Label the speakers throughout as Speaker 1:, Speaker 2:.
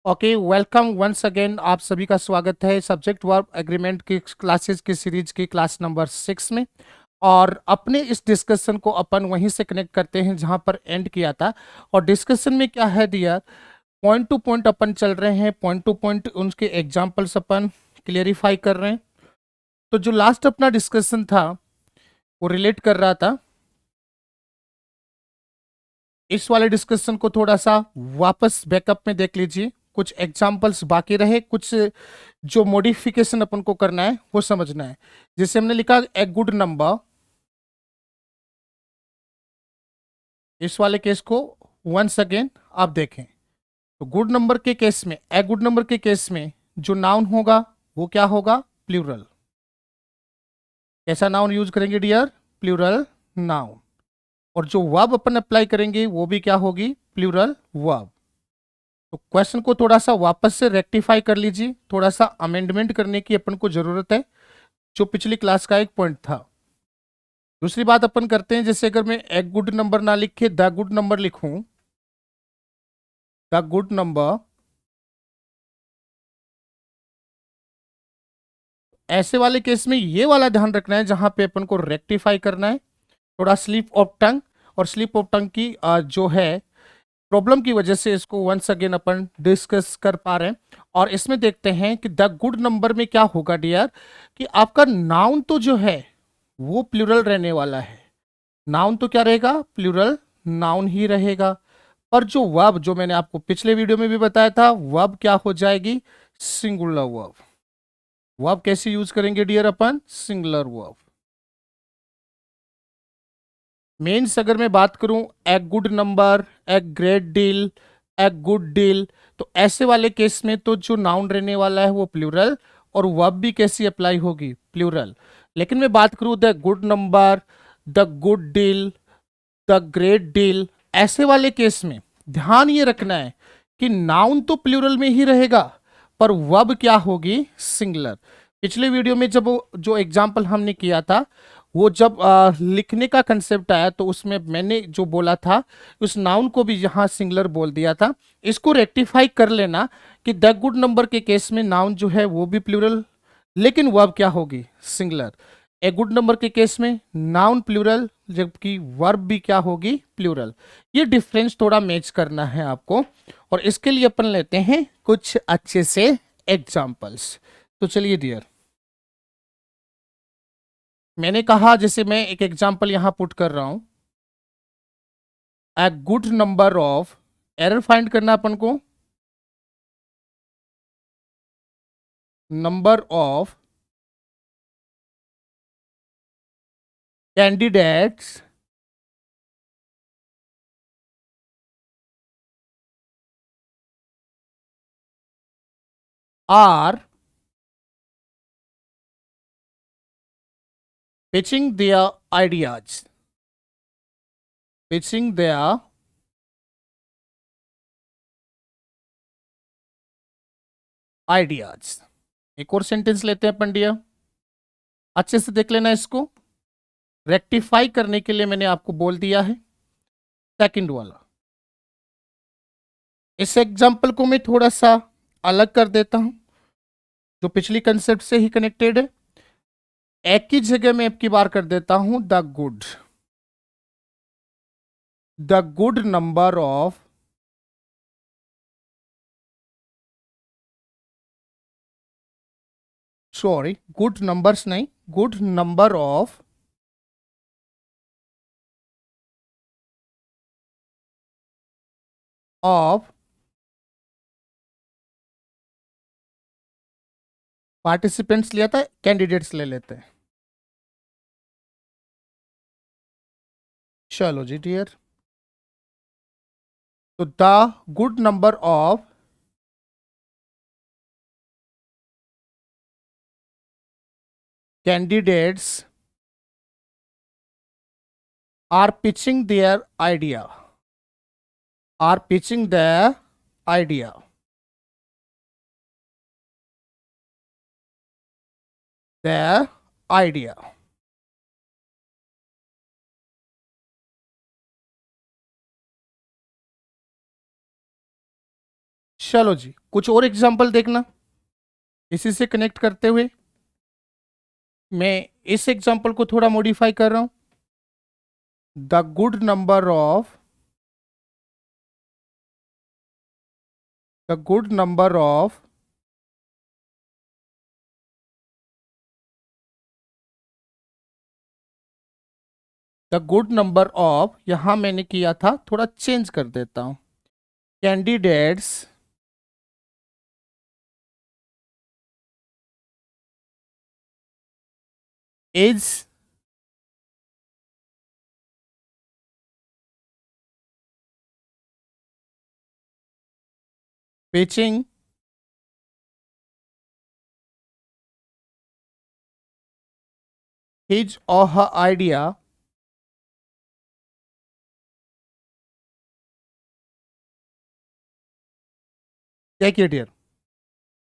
Speaker 1: Okay, welcome once again. आप सभी का स्वागत है सब्जेक्ट वर्ब एग्रीमेंट की क्लासेस की सीरीज की क्लास नंबर 6 में। और अपने इस डिस्कशन को अपन वहीं से कनेक्ट करते हैं जहां पर एंड किया था। और डिस्कशन में क्या है दिया, पॉइंट टू पॉइंट अपन चल रहे हैं, पॉइंट टू पॉइंट उनके एग्जाम्पल्स अपन क्लियरिफाई कर रहे हैं। तो जो लास्ट अपना डिस्कशन था वो रिलेट कर रहा था, इस वाले डिस्कशन को थोड़ा सा वापस बैकअप में देख लीजिए। कुछ एग्जाम्पल्स बाकी रहे, कुछ जो मॉडिफिकेशन अपन को करना है वो समझना है। जैसे हमने लिखा ए गुड नंबर, इस वाले केस को वंस अगेन आप देखें। तो गुड नंबर के केस में, ए गुड नंबर के केस में जो नाउन होगा वो क्या होगा? प्लूरल। कैसा नाउन यूज करेंगे डियर? Plural noun. और जो वर्ब अपन अप्लाई करेंगे वो भी क्या होगी? Plural verb. तो क्वेश्चन को थोड़ा सा वापस से रेक्टिफाई कर लीजिए, थोड़ा सा अमेंडमेंट करने की अपन को जरूरत है, जो पिछली क्लास का एक पॉइंट था। दूसरी बात अपन करते हैं, जैसे अगर मैं एक गुड नंबर ना लिख के द गुड नंबर लिखूं, द गुड नंबर, ऐसे वाले केस में ये वाला ध्यान रखना है जहां पे अपन को रेक्टिफाई करना है। थोड़ा स्लिप ऑफ टंग, और स्लिप ऑफ टंग की जो है प्रॉब्लम की वजह से इसको वंस अगेन अपन डिस्कस कर पा रहे हैं। और इसमें देखते हैं कि द गुड नंबर में क्या होगा डियर, कि आपका नाउन तो जो है वो प्लूरल रहने वाला है। नाउन तो क्या रहेगा? प्लूरल नाउन ही रहेगा। पर जो वर्ब, जो मैंने आपको पिछले वीडियो में भी बताया था, वर्ब क्या हो जाएगी? Singular verb. वर्ब कैसे यूज करेंगे डियर अपन? Singular verb. मेंस अगर मैं बात करूं, a good number, a great deal, a good deal, तो ऐसे वाले केस में तो जो नाउन रहने वाला है वो प्लूरल, और वर्ब भी कैसी अप्लाई होगी? प्लूरल। लेकिन मैं बात करूं the good number, the good deal, the great deal, ऐसे वाले केस में ध्यान ये रखना है कि नाउन तो प्लूरल में ही रहेगा, पर वर्ब क्या होगी? सिंगुलर। पिछले वीडियो में जब जो एग्जाम्पल हमने किया था, वो जब लिखने का कंसेप्ट आया तो उसमें मैंने जो बोला था, उस नाउन को भी यहाँ सिंगुलर बोल दिया था। इसको रेक्टिफाई कर लेना कि द गुड नंबर के केस में नाउन जो है वो भी प्लूरल, लेकिन वर्ब क्या होगी? सिंगुलर। ए गुड नंबर के केस में नाउन प्लूरल, जबकि वर्ब भी क्या होगी? प्लूरल। ये डिफरेंस थोड़ा मैच करना है आपको, और इसके लिए अपन लेते हैं कुछ अच्छे से एग्जाम्पल्स। तो चलिए डियर, मैंने कहा जैसे मैं एक एग्जाम्पल यहां पुट कर रहा हूं, a good number of, error find करना अपन को, number of candidates are pitching their ideas, pitching their ideas। एक और सेंटेंस लेते हैं पंडिया, अच्छे से देख लेना इसको। रेक्टिफाई करने के लिए मैंने आपको बोल दिया है सेकंड वाला। इस एग्जांपल को मैं थोड़ा सा अलग कर देता हूं, जो पिछली कंसेप्ट से ही कनेक्टेड है। एक ही जगह में अब की बार कर देता हूं the good number of, sorry good numbers नहीं, good number of of participants लिया था, कैंडिडेट्स ले लेते हैं। चलो जी डियर, तो the good number of candidates are pitching their idea, are pitching their idea, their idea। चलो जी, कुछ और एग्जांपल देखना इसी से कनेक्ट करते हुए। मैं इस एग्जांपल को थोड़ा मॉडिफाई कर रहा हूं। The good number of the good number of, यहां मैंने किया था, थोड़ा चेंज कर देता हूं, candidates is pitching his or her idea take it here.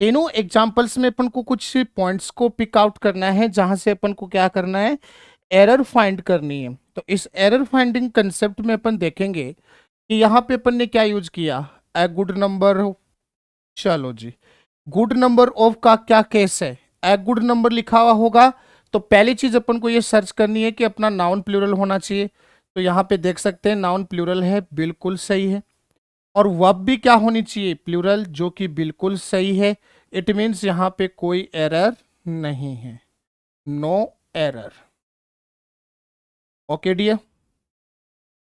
Speaker 1: तीनों एग्जांपल्स में अपन को कुछ पॉइंट्स को पिक आउट करना है जहां से अपन को क्या करना है, एरर फाइंड करनी है। तो इस एरर फाइंडिंग कंसेप्ट में अपन देखेंगे कि यहाँ पे अपन ने क्या यूज किया, ए गुड नंबर। चलो जी, गुड नंबर ऑफ का क्या केस है, ए गुड नंबर लिखा हुआ होगा तो पहली चीज अपन को ये सर्च करनी है कि अपना नाउन प्लूरल होना चाहिए। तो यहाँ पे देख सकते हैं नाउन प्लूरल है, बिल्कुल सही है। और वर्ब भी क्या होनी चाहिए, प्लूरल, जो कि बिल्कुल सही है। इट मीन्स यहाँ पे कोई एरर नहीं है, no error. Okay dear,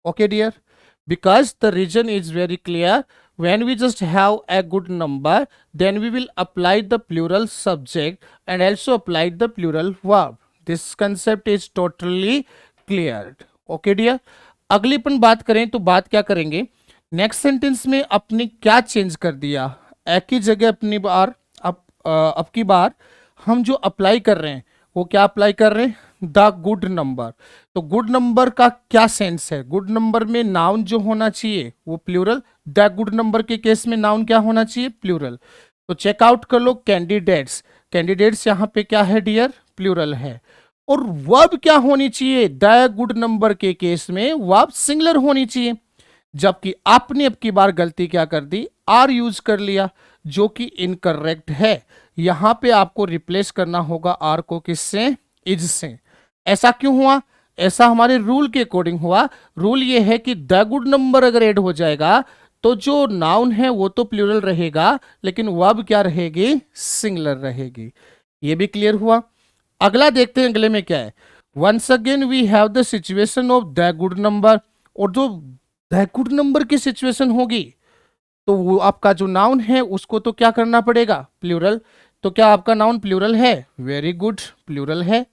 Speaker 1: okay dear, because the reason is very clear. When we just have a good number, then we will apply the plural subject and also apply the plural verb. This concept is totally cleared. Okay dear, अगली अपन बात करें तो बात क्या करेंगे, next sentence में अपने क्या चेंज कर दिया। एक ही जगह अपनी बार अब की बार हम जो अप्लाई कर रहे हैं वो क्या अप्लाई कर रहे हैं, द गुड नंबर। तो गुड नंबर का क्या सेंस है, गुड नंबर में नाउन जो होना चाहिए वो प्लूरल, द गुड नंबर के केस में नाउन क्या होना चाहिए, प्लूरल। तो चेकआउट कर लो कैंडिडेट्स, कैंडिडेट्स यहाँ पे क्या है डियर, प्लूरल है। और वर्ब क्या होनी चाहिए, द गुड नंबर के केस में वर्ब सिंगुलर होनी चाहिए। जबकि आपने अब की बार गलती क्या कर दी, आर यूज कर लिया, जो कि इनकरेक्ट है। यहां पे आपको रिप्लेस करना होगा आर को किससे, इज से। ऐसा क्यों हुआ, ऐसा हमारे रूल के अकॉर्डिंग हुआ। रूल ये है कि द गुड नंबर अगर ऐड हो जाएगा तो जो नाउन है वो तो प्लूरल रहेगा, लेकिन वर्ब क्या रहेगी, सिंगुलर रहेगी। ये भी क्लियर हुआ। अगला देखते हैं अगले में क्या है, once again we have the situation of the good number. और जो द गुड नंबर की सिचुएशन होगी तो वो आपका जो नाउन है उसको तो क्या करना पड़ेगा, प्लूरल। तो क्या आपका नाउन प्लूरल है, वेरी गुड, प्लूरल है।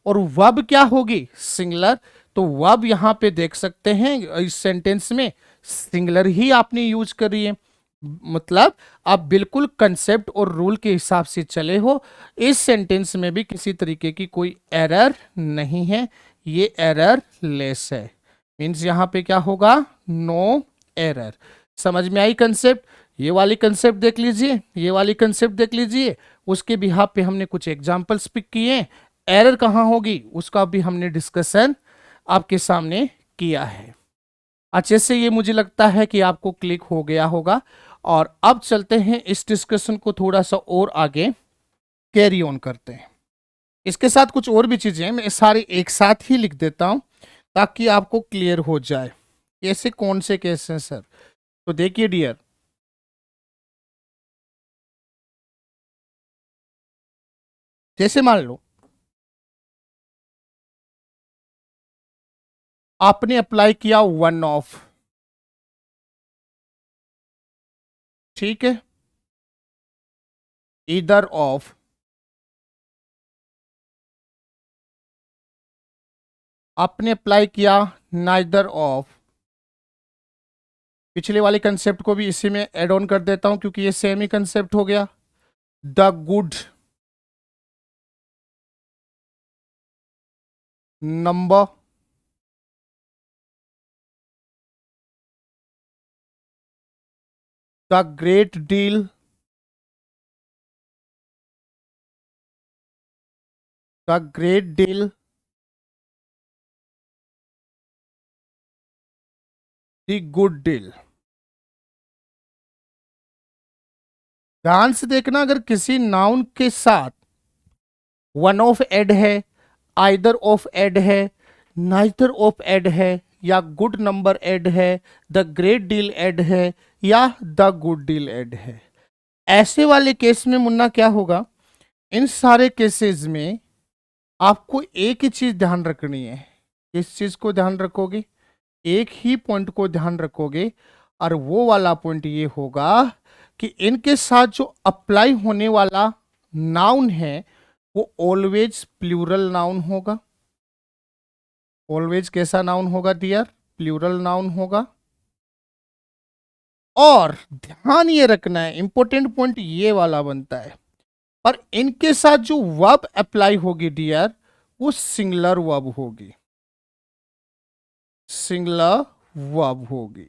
Speaker 1: और वर्ब क्या होगी, सिंगुलर। तो वर्ब यहां पे देख सकते हैं इस सेंटेंस में सिंगुलर ही आपने यूज करी है। मतलब आप बिल्कुल कंसेप्ट और रूल के हिसाब से चले हो। इस सेंटेंस में भी किसी तरीके की कोई एरर नहीं है, ये एरर लेस है। मीन्स यहां पे क्या होगा, नो एरर। समझ में आई कंसेप्ट, ये वाली कंसेप्ट देख लीजिए, ये वाली कंसेप्ट देख लीजिए। उसके बिहाफ पे हमने कुछ एग्जांपल्स पिक किए, एरर कहाँ होगी उसका भी हमने डिस्कशन आपके सामने किया है। अच्छे से ये मुझे लगता है कि आपको क्लिक हो गया होगा। और अब चलते हैं इस डिस्कशन को थोड़ा सा और आगे कैरी ऑन करते हैं। इसके साथ कुछ और भी चीजें हैं, मैं सारी एक साथ ही लिख देता हूं ताकि आपको क्लियर हो जाए ऐसे कौन से केस हैं सर। तो देखिए डियर, जैसे मान लो आपने अप्लाई किया वन ऑफ, ठीक है, इधर ऑफ, आपने अप्लाई किया नाइदर ऑफ। पिछले वाले कंसेप्ट को भी इसी में ऐड ऑन कर देता हूं क्योंकि ये सेम ही कंसेप्ट हो गया। The good number, the great deal, the great deal, the good deal. ध्यान से देखना, अगर किसी नाउन के साथ वन ऑफ एड है, आइदर ऑफ एड है, नाइदर ऑफ एड है, या गुड नंबर एड है, द ग्रेट डील एड है, या द गुड डील एड है, ऐसे वाले केस में मुन्ना क्या होगा, इन सारे केसेस में आपको एक ही चीज ध्यान रखनी है। किस चीज को ध्यान रखोगे? एक ही पॉइंट को ध्यान रखोगे, और वो वाला पॉइंट ये होगा कि इनके साथ जो अप्लाई होने वाला नाउन है वो ऑलवेज प्लूरल नाउन होगा। ऑलवेज कैसा नाउन होगा डियर? प्लूरल नाउन होगा। और ध्यान ये रखना है, इंपॉर्टेंट पॉइंट ये वाला बनता है, और इनके साथ जो वर्ब अप्लाई होगी डियर, वो सिंगुलर वर्ब होगी। सिंगुलर वर्ब होगी।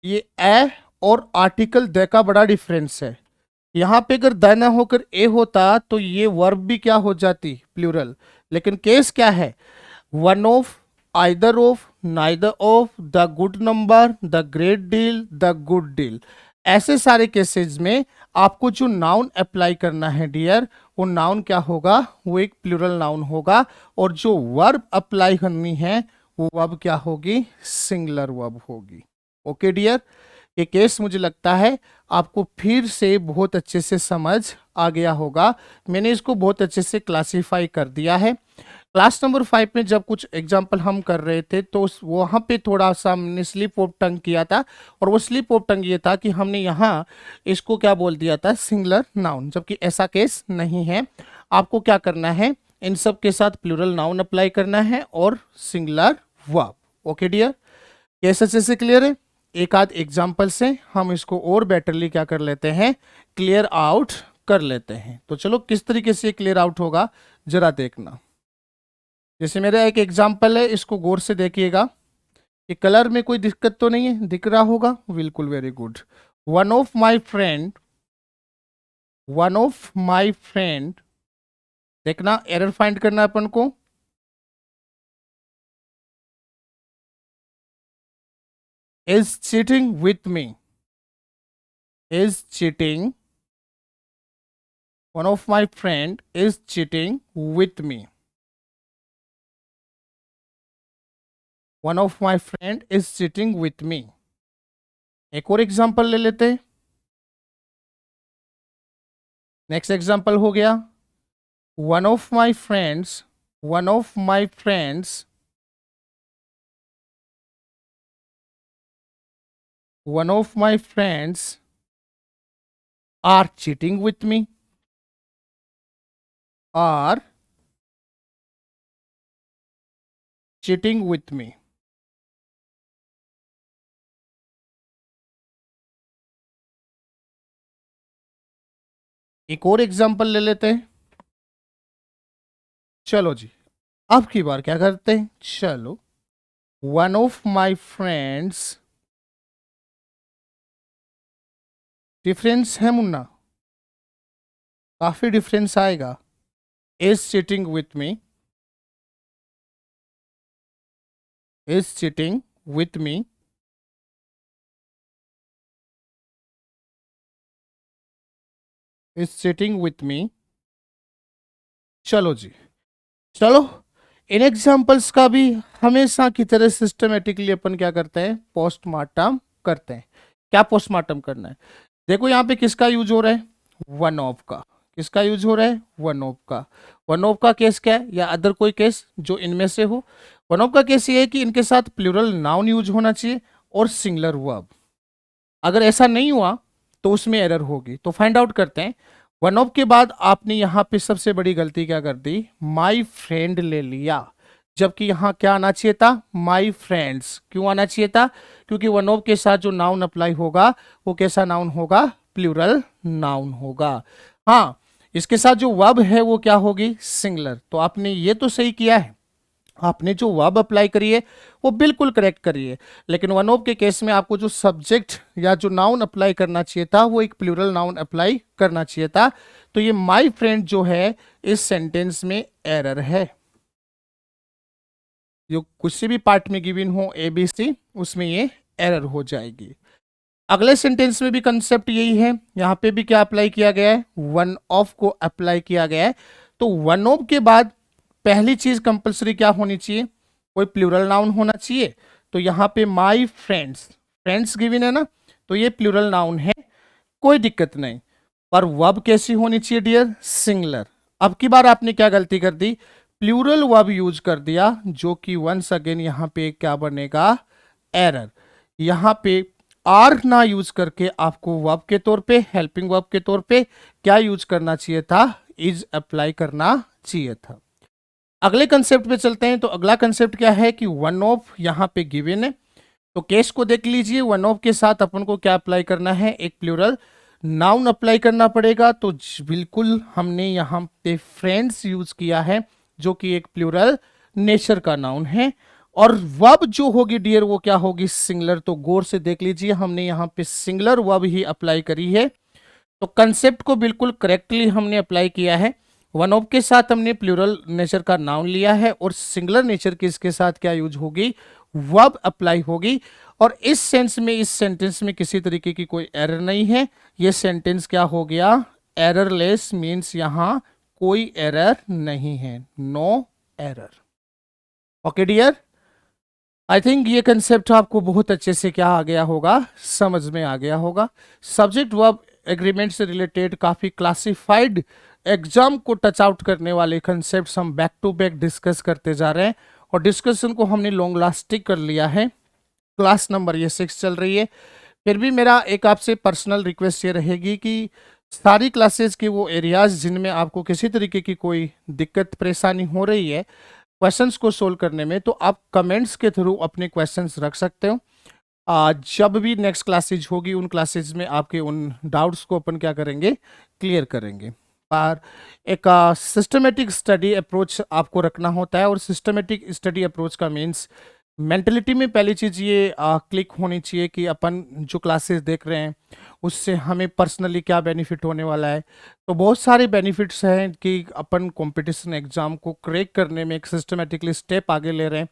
Speaker 1: ये ए और आर्टिकल द का बड़ा डिफरेंस है। यहां पे अगर द ना होकर ए होता तो ये वर्ब भी क्या हो जाती? प्लूरल। लेकिन केस क्या है? One of, either of, neither of, the good number, the great deal, the good deal, ऐसे सारे केसेस में आपको जो नाउन अप्लाई करना है डियर, वो नाउन क्या होगा? वो एक प्लूरल नाउन होगा। और जो वर्ब अप्लाई करनी है वो वर्ब क्या होगी? सिंगुलर वर्ब होगी। ओके डियर, ये केस मुझे लगता है आपको फिर से बहुत अच्छे से समझ आ गया होगा। मैंने इसको बहुत अच्छे से क्लासीफाई कर दिया है। क्लास नंबर 5 में जब कुछ एग्जाम्पल हम कर रहे थे तो वहाँ पे थोड़ा सा हमने स्लिप ऑफ टंग किया था, और वो स्लिप ऑफ टंग ये था कि हमने यहाँ इसको क्या बोल दिया था? सिंगुलर नाउन, जबकि ऐसा केस नहीं है। आपको क्या करना है? इन सब के साथ प्लूरल नाउन अप्लाई करना है और singular verb. Okay dear, case अच्छे से क्लियर है? एक आध एग्जाम्पल से हम इसको और बेटरली क्या कर लेते हैं? क्लियर आउट कर लेते हैं। तो चलो किस तरीके से क्लियर आउट होगा जरा देखना। जैसे मेरा एक एग्जाम्पल है, इसको गौर से देखिएगा। ये कलर में कोई दिक्कत तो नहीं है? दिख रहा होगा, बिल्कुल, very good. One of my friend, one of my friend, देखना एरर फाइंड करना है अपन को। Is cheating with me, is cheating, one of my friend is cheating with me, one of my friend is cheating with me. एक और example ले लेते हैं। Next example हो गया, one of my friends, one of my friends, one of my friends are cheating with me, are cheating with me। एक और example ले लेते हैं। चलो जी, अब की बार क्या करते हैं? चलो, one of my friends, difference है मुन्ना, काफी डिफरेंस आएगा। Is cheating with me, is cheating with me, is cheating with me. चलो जी, चलो इन एग्जाम्पल्स का भी हमेशा की तरह सिस्टमेटिकली अपन क्या करते हैं? पोस्टमार्टम करते हैं। क्या पोस्टमार्टम करना है? देखो यहाँ पे किसका यूज हो रहा है? वन ऑफ का। किसका यूज हो रहा है? वन ऑफ का। वन ऑफ का केस क्या है, या अदर कोई केस जो इनमें से हो? वन ऑफ का केस ये है कि इनके साथ प्लूरल नाउन यूज होना चाहिए और सिंगुलर वर्ब। अगर ऐसा नहीं हुआ तो उसमें एरर होगी। तो फाइंड आउट करते हैं। वन ऑफ के बाद आपने यहाँ पे सबसे बड़ी गलती क्या कर दी? माई फ्रेंड ले लिया, जबकि यहाँ क्या आना चाहिए था? My friends. क्यों आना चाहिए था? क्योंकि वन ऑफ के साथ जो नाउन अप्लाई होगा वो कैसा नाउन होगा? प्लूरल नाउन होगा। हाँ, इसके साथ जो वर्ब है वो क्या होगी? सिंगुलर। तो आपने ये तो सही किया है, आपने जो वर्ब अप्लाई करी है वो बिल्कुल करेक्ट करी है। लेकिन वन ऑफ के केस में आपको जो सब्जेक्ट या जो नाउन अप्लाई करना चाहिए था वो एक प्लूरल नाउन अप्लाई करना चाहिए था। तो ये माय फ्रेंड जो है इस सेंटेंस में एरर है। जो कुछ से भी पार्ट में गिवन हो ए बी सी, उसमें ये एरर हो जाएगी। अगले सेंटेंस में भी कंसेप्ट यही है, यहां पे भी क्या अप्लाई किया गया है, वन ऑफ को अप्लाई किया गया है। तो वन ऑफ के बाद पहली चीज कंपलसरी क्या होनी चाहिए, कोई प्लूरल नाउन होना चाहिए। तो यहां पे माई फ्रेंड्स, फ्रेंड्स गिवन है ना, तो ये प्लूरल नाउन है, कोई दिक्कत नहीं। पर वर्ब कैसी होनी चाहिए डियर, सिंगुलर। अब की बार आपने क्या गलती कर दी, प्लूरल वर्ब यूज कर दिया, जो कि वंस अगेन यहां पे क्या बनेगा, एरर। यहां पे आर ना यूज करके आपको वर्ब के तौर पे, हेल्पिंग वर्ब के तौर पे क्या यूज करना चाहिए था, इज अप्लाई करना चाहिए था। अगले कंसेप्ट पे चलते हैं। तो अगला कंसेप्ट क्या है कि वन ऑफ यहां पे गिवन है, तो केस को देख लीजिए, वन ऑफ के साथ अपन को क्या अप्लाई करना है, एक प्लूरल नाउन अप्लाई करना पड़ेगा। तो बिल्कुल हमने यहां पे फ्रेंड्स यूज किया है, जो कि एक प्लूरल नेचर का नाउन है। और वर्ब जो होगी डियर वो क्या होगी, सिंगुलर। तो गौर से देख लीजिए, हमने यहां पे सिंगुलर वर्ब ही अप्लाई करी है। तो कंसेप्ट को बिल्कुल करेक्टली हमने अप्लाई किया है। वन ऑफ के साथ हमने प्लूरल नेचर का नाउन लिया है, और सिंगुलर नेचर की इसके साथ क्या यूज होगी, वर्ब अप्लाई होगी। और इस सेंस में, इस सेंटेंस में किसी तरीके की कोई एरर नहीं है। ये सेंटेंस क्या हो गया, एररलेस, मीन्स यहां कोई एरर नहीं है, no error. Okay dear, I think ये कंसेप्ट आपको बहुत अच्छे से क्या आ गया होगा, समझ में आ गया होगा। सब्जेक्ट वर्ब एग्रीमेंट से रिलेटेड काफी क्लासिफाइड एग्जाम को टच आउट करने वाले कंसेप्ट्स हम बैक टू बैक डिस्कस करते जा रहे हैं, और डिस्कशन को हमने लॉन्ग लास्टिक कर लिया है। क्लास नंबर ये 6 चल रही है। फिर भी मेरा एक आपसे पर्सनल रिक्वेस्ट ये रहेगी कि सारी क्लासेस के वो एरियाज जिनमें आपको किसी तरीके की कोई दिक्कत परेशानी हो रही है क्वेश्चंस को सोल्व करने में, तो आप कमेंट्स के थ्रू अपने क्वेश्चंस रख सकते हो। जब भी नेक्स्ट क्लासेज होगी उन क्लासेज में आपके उन डाउट्स को अपन क्या करेंगे, क्लियर करेंगे। पर एक सिस्टमेटिक स्टडी अप्रोच आपको रखना होता है, और सिस्टमेटिक स्टडी अप्रोच का मीन्स मेंटलिटी में पहली चीज़ ये क्लिक होनी चाहिए कि अपन जो क्लासेस देख रहे हैं उससे हमें पर्सनली क्या बेनिफिट होने वाला है। तो बहुत सारे बेनिफिट्स हैं कि अपन कंपटीशन एग्जाम को क्रैक करने में एक सिस्टमेटिकली स्टेप आगे ले रहे हैं।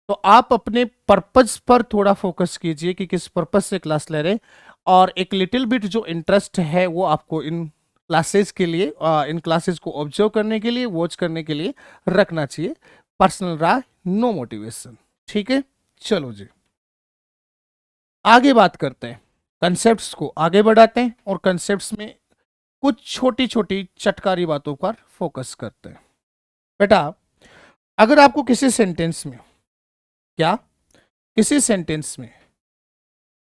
Speaker 1: तो आप अपने पर्पस पर थोड़ा फोकस कीजिए कि किस पर्पस से क्लास ले रहे हैं, और एक लिटिल बिट जो इंटरेस्ट है वो आपको इन क्लासेस के लिए, इन क्लासेस को ऑब्जर्व करने के लिए, वॉच करने के लिए रखना चाहिए। पर्सनल राय, नो मोटिवेशन। ठीक है, चलो जी आगे बात करते हैं, कंसेप्ट्स को आगे बढ़ाते हैं, और कंसेप्ट्स में कुछ छोटी छोटी चटकारी बातों पर फोकस करते हैं। बेटा, अगर आपको किसी सेंटेंस में, क्या, किसी सेंटेंस में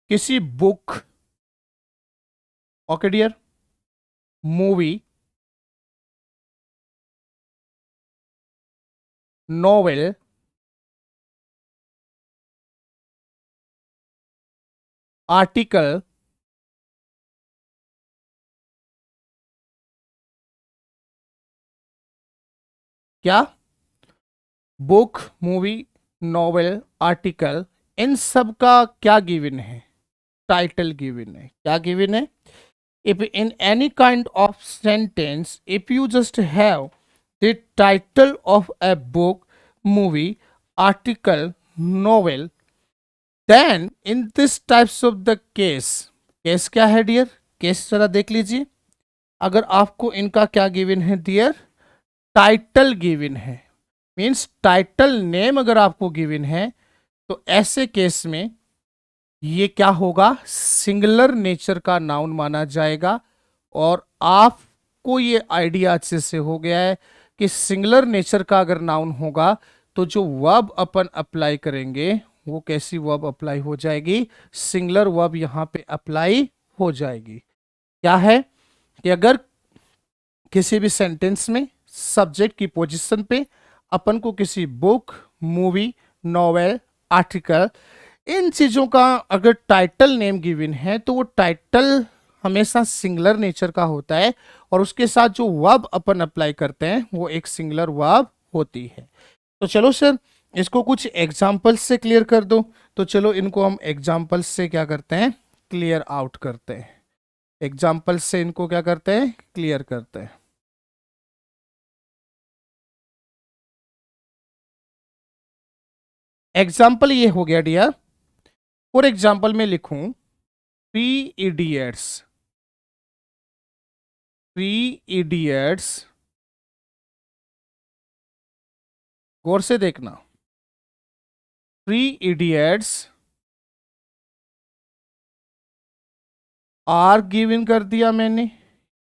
Speaker 1: किसी book, okay dear, movie, novel, article, क्या, बुक, मूवी, नॉवेल, आर्टिकल, इन सब का क्या गिवन है, टाइटल गिवन है। क्या गिवन है, if in any kind of sentence if you just have the title of a book, movie, article, novel, then in this types of the case क्या है डियर, केस जरा देख लीजिए। अगर आपको इनका क्या गिवन है डियर, टाइटल गिवन है, मीन्स टाइटल नेम अगर आपको गिवन है, तो ऐसे केस में ये क्या होगा, सिंगुलर नेचर का नाउन माना जाएगा। और आपको ये आइडिया अच्छे से हो गया है कि सिंगुलर नेचर का अगर नाउन होगा तो जो वर्ब अपन अप्लाई करेंगे वो कैसी वर्ब अप्लाई हो जाएगी, सिंगुलर वर्ब यहां पे अप्लाई हो जाएगी। क्या है कि अगर किसी भी सेंटेंस में सब्जेक्ट की पोजीशन पे अपन को किसी बुक, मूवी, नॉवेल, आर्टिकल, इन चीजों का अगर टाइटल नेम गिवन है, तो वो टाइटल हमेशा सिंगुलर नेचर का होता है, और उसके साथ जो वर्ब अपन अप्लाई करते हैं वो एक सिंगुलर वर्ब होती है। तो चलो सर, इसको कुछ एग्जाम्पल्स से क्लियर कर दो। तो चलो इनको हम एग्जाम्पल्स से क्या करते हैं, क्लियर आउट करते हैं। एग्जाम्पल्स से इनको क्या करते हैं, क्लियर करते हैं। एग्जाम्पल ये हो गया डियर, फॉर एग्जाम्पल में लिखूं थ्री इडियट्स, थ्री इडियट्स, गौर से देखना, थ्री इडियट्स आर गिवन कर दिया मैंने,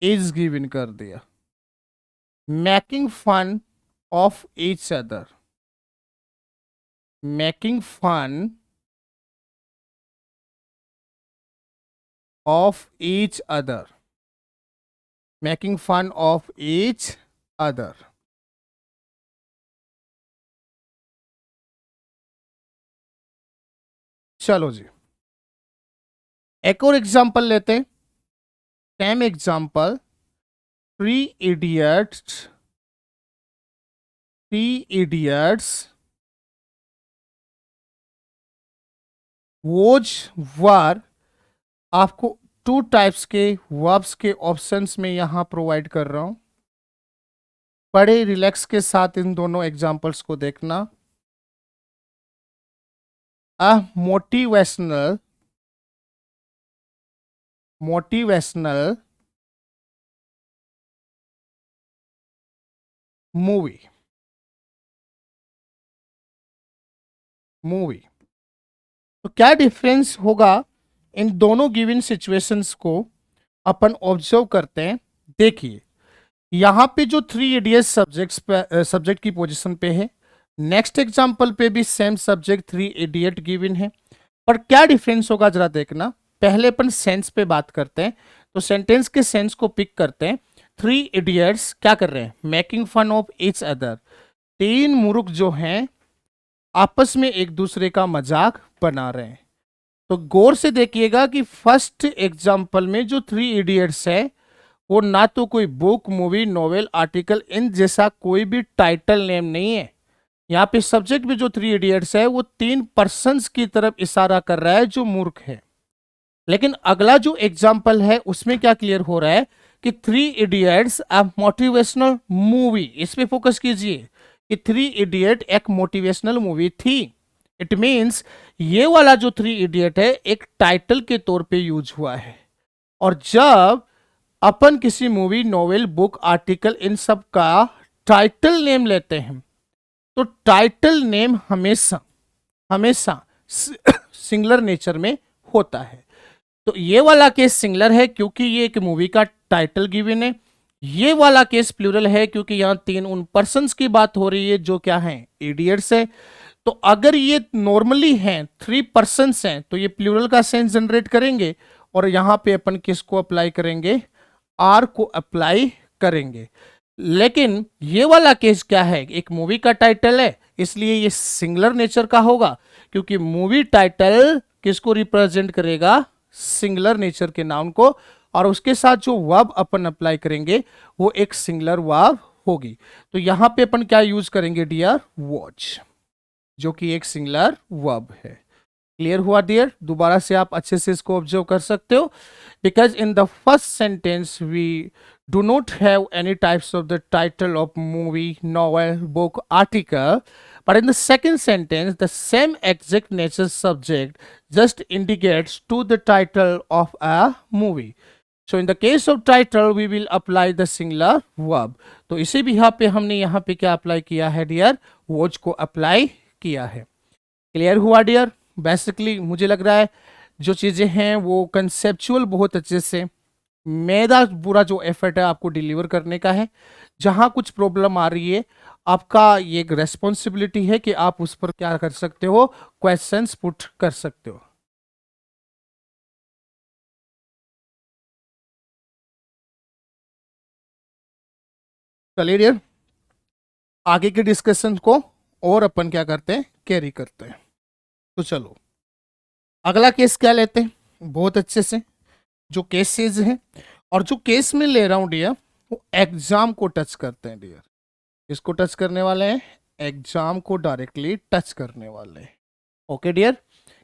Speaker 1: इज गिवन कर दिया, making fun of each other, making fun of each other, making fun of each other. चलो जी, एक और एग्जांपल लेते हैं, same example, three idiots, three idiots was were, आपको टू टाइप्स के वर्ब्स के ऑप्शंस में यहां प्रोवाइड कर रहा हूं, बड़े रिलैक्स के साथ इन दोनों एग्जांपल्स को देखना। A motivational, motivational movie, movie, तो क्या डिफरेंस होगा इन दोनों गिवन सिचुएशंस को अपन ऑब्जर्व करते हैं। देखिए यहां पे जो थ्री इडियट्स सब्जेक्ट की पोजीशन पे है, नेक्स्ट एग्जांपल पे भी same subject three idiot given है, पर क्या डिफरेंस होगा जरा देखना। पहले अपन सेंस पे बात करते हैं, तो सेंटेंस के सेंस को पिक करते हैं। थ्री इडियट्स क्या कर रहे हैं, making fun of each other, तीन मूर्ख जो हैं आपस में एक दूसरे का मजाक बना रहे हैं। तो गौर से देखिएगा कि फर्स्ट एग्जाम्पल में जो थ्री इडियट्स है वो ना तो कोई बुक, मूवी, नॉवेल, आर्टिकल इन जैसा कोई भी टाइटल नेम नहीं है। यहाँ पे सब्जेक्ट में जो थ्री इडियट्स है वो तीन पर्सन्स की तरफ इशारा कर रहा है जो मूर्ख है। लेकिन अगला जो एग्जाम्पल है उसमें क्या क्लियर हो रहा है कि three idiots a motivational movie, इस पे फोकस कीजिए कि थ्री इडियट एक मोटिवेशनल मूवी थी। इट मीन्स ये वाला जो थ्री इडियट है एक टाइटल के तौर पे यूज हुआ है, और जब अपन किसी मूवी, नॉवेल, बुक, आर्टिकल इन सब का टाइटल नेम लेते हैं तो टाइटल नेम हमेशा हमेशा सिंगुलर नेचर में होता है। तो ये वाला केस सिंगुलर है क्योंकि ये एक मूवी का टाइटल गिवन है, ये वाला केस प्लूरल है क्योंकि यहां तीन उन पर्सन्स की बात हो रही है जो क्या है, इडियट्स है। तो अगर ये नॉर्मली हैं, थ्री पर्सन्स हैं, तो ये प्लूरल का सेंस जनरेट करेंगे, और यहां पे अपन किसको अप्लाई करेंगे, आर को अप्लाई करेंगे। लेकिन ये वाला केस क्या है, एक मूवी का टाइटल है इसलिए ये सिंगुलर नेचर का होगा, क्योंकि मूवी टाइटल किसको रिप्रेजेंट करेगा, सिंगुलर नेचर के नाउन को, और उसके साथ जो वर्ब अपन अप्लाई करेंगे वो एक सिंगुलर वर्ब होगी। तो यहां पे अपन क्या यूज करेंगे डियर, वॉच, जो कि एक सिंगुलर वर्ब है। क्लियर हुआ डियर, दोबारा से आप अच्छे से इसको ऑब्जर्व कर सकते हो। Because in the first sentence we do not have any types of the title of movie, novel, book, article, but in the second sentence the same exact nature subject just indicates to the title of a movie. So in the case of title we will apply the singular verb. तो इसे भी हमने यहाँ पे क्या apply किया है dear, watch को अप्लाई किया है। क्लियर हुआ डियर। बेसिकली मुझे लग रहा है जो चीज़ें हैं वो कंसेप्चुअल बहुत अच्छे से, मेरा पूरा जो एफर्ट है आपको डिलीवर करने का है। जहां कुछ प्रॉब्लम आ रही है आपका ये एक रेस्पॉन्सिबिलिटी है कि आप उस पर क्या कर सकते हो, क्वेश्चंस पुट कर सकते हो। चलिए डियर, आगे के डिस्कशन को और अपन क्या करते हैं, कैरी करते हैं। तो चलो अगला केस क्या लेते हैं, बहुत अच्छे से जो केसेस हैं, और जो केस में ले रहा हूं डियर वो एग्जाम को टच करते हैं डियर। इसको टच करने वाले हैं, एग्जाम को डायरेक्टली टच करने वाले हैं। ओके डियर,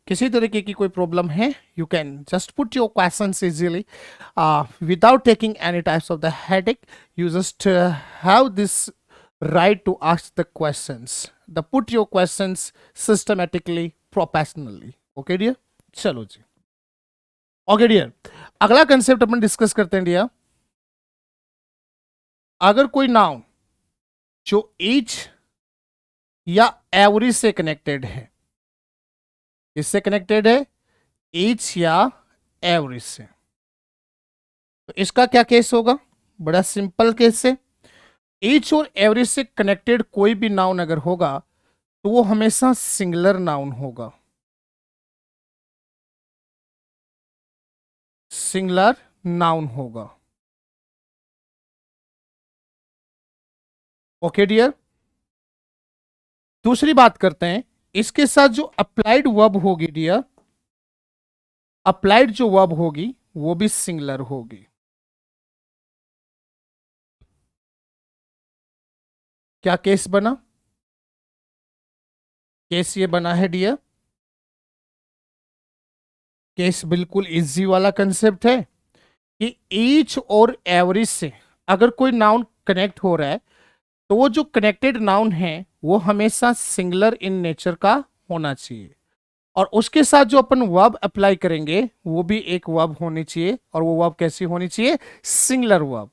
Speaker 1: किसी तरीके की कोई प्रॉब्लम है you can just put your questions easily without taking any types of the headache. You just have this right to ask the questions, the put your questions systematically, professionally. Okay dear, चलो जी। Okay dear, अगला concept अपन discuss करते हैं dear. अगर कोई noun जो each या every से connected है, इससे कनेक्टेड है, ईच या एवरी से, तो इसका क्या केस होगा? बड़ा सिंपल केस है। ईच और एवरी से कनेक्टेड कोई भी नाउन अगर होगा तो वो हमेशा सिंगुलर नाउन होगा, सिंगुलर नाउन होगा। ओके डियर, दूसरी बात करते हैं, इसके साथ जो अप्लाइड वर्ब होगी डियर, अप्लाइड जो वर्ब होगी वो भी सिंगुलर होगी। क्या केस बना? केस ये बना है डियर, केस बिल्कुल इजी वाला कंसेप्ट है कि ईच और एवरी से अगर कोई नाउन कनेक्ट हो रहा है तो वो जो कनेक्टेड नाउन है वो हमेशा सिंगुलर इन नेचर का होना चाहिए, और उसके साथ जो अपन वर्ब अप्लाई करेंगे वो भी एक वर्ब होनी चाहिए, और वो वर्ब कैसी होनी चाहिए? Singular verb.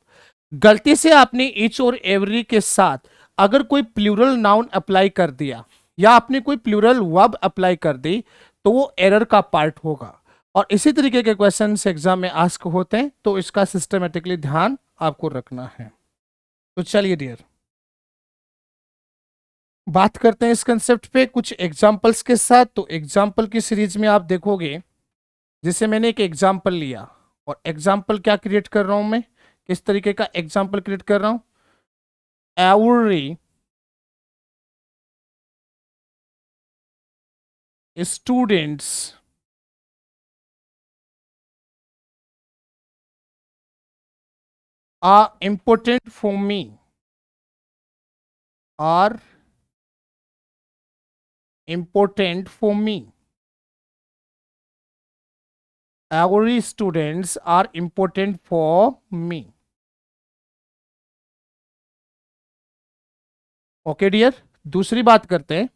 Speaker 1: गलती से आपने ईच और एवरी के साथ अगर कोई प्लूरल नाउन अप्लाई कर दिया या आपने कोई प्लूरल वर्ब अप्लाई कर दी तो वो एरर का पार्ट होगा, और इसी तरीके के क्वेश्चंस एग्जाम में आस्क होते हैं, तो इसका सिस्टमेटिकली ध्यान आपको रखना है। तो चलिए डियर, बात करते हैं इस कंसेप्ट पे कुछ एग्जाम्पल्स के साथ। तो एग्जाम्पल की सीरीज में आप देखोगे, जिसे मैंने एक एग्जाम्पल लिया, और एग्जाम्पल क्या क्रिएट कर रहा हूं मैं, किस तरीके का एग्जाम्पल क्रिएट कर रहा हूं? Every students are important for me, are important for me. Every students are important for me. Okay dear, दूसरी बात करते हैं,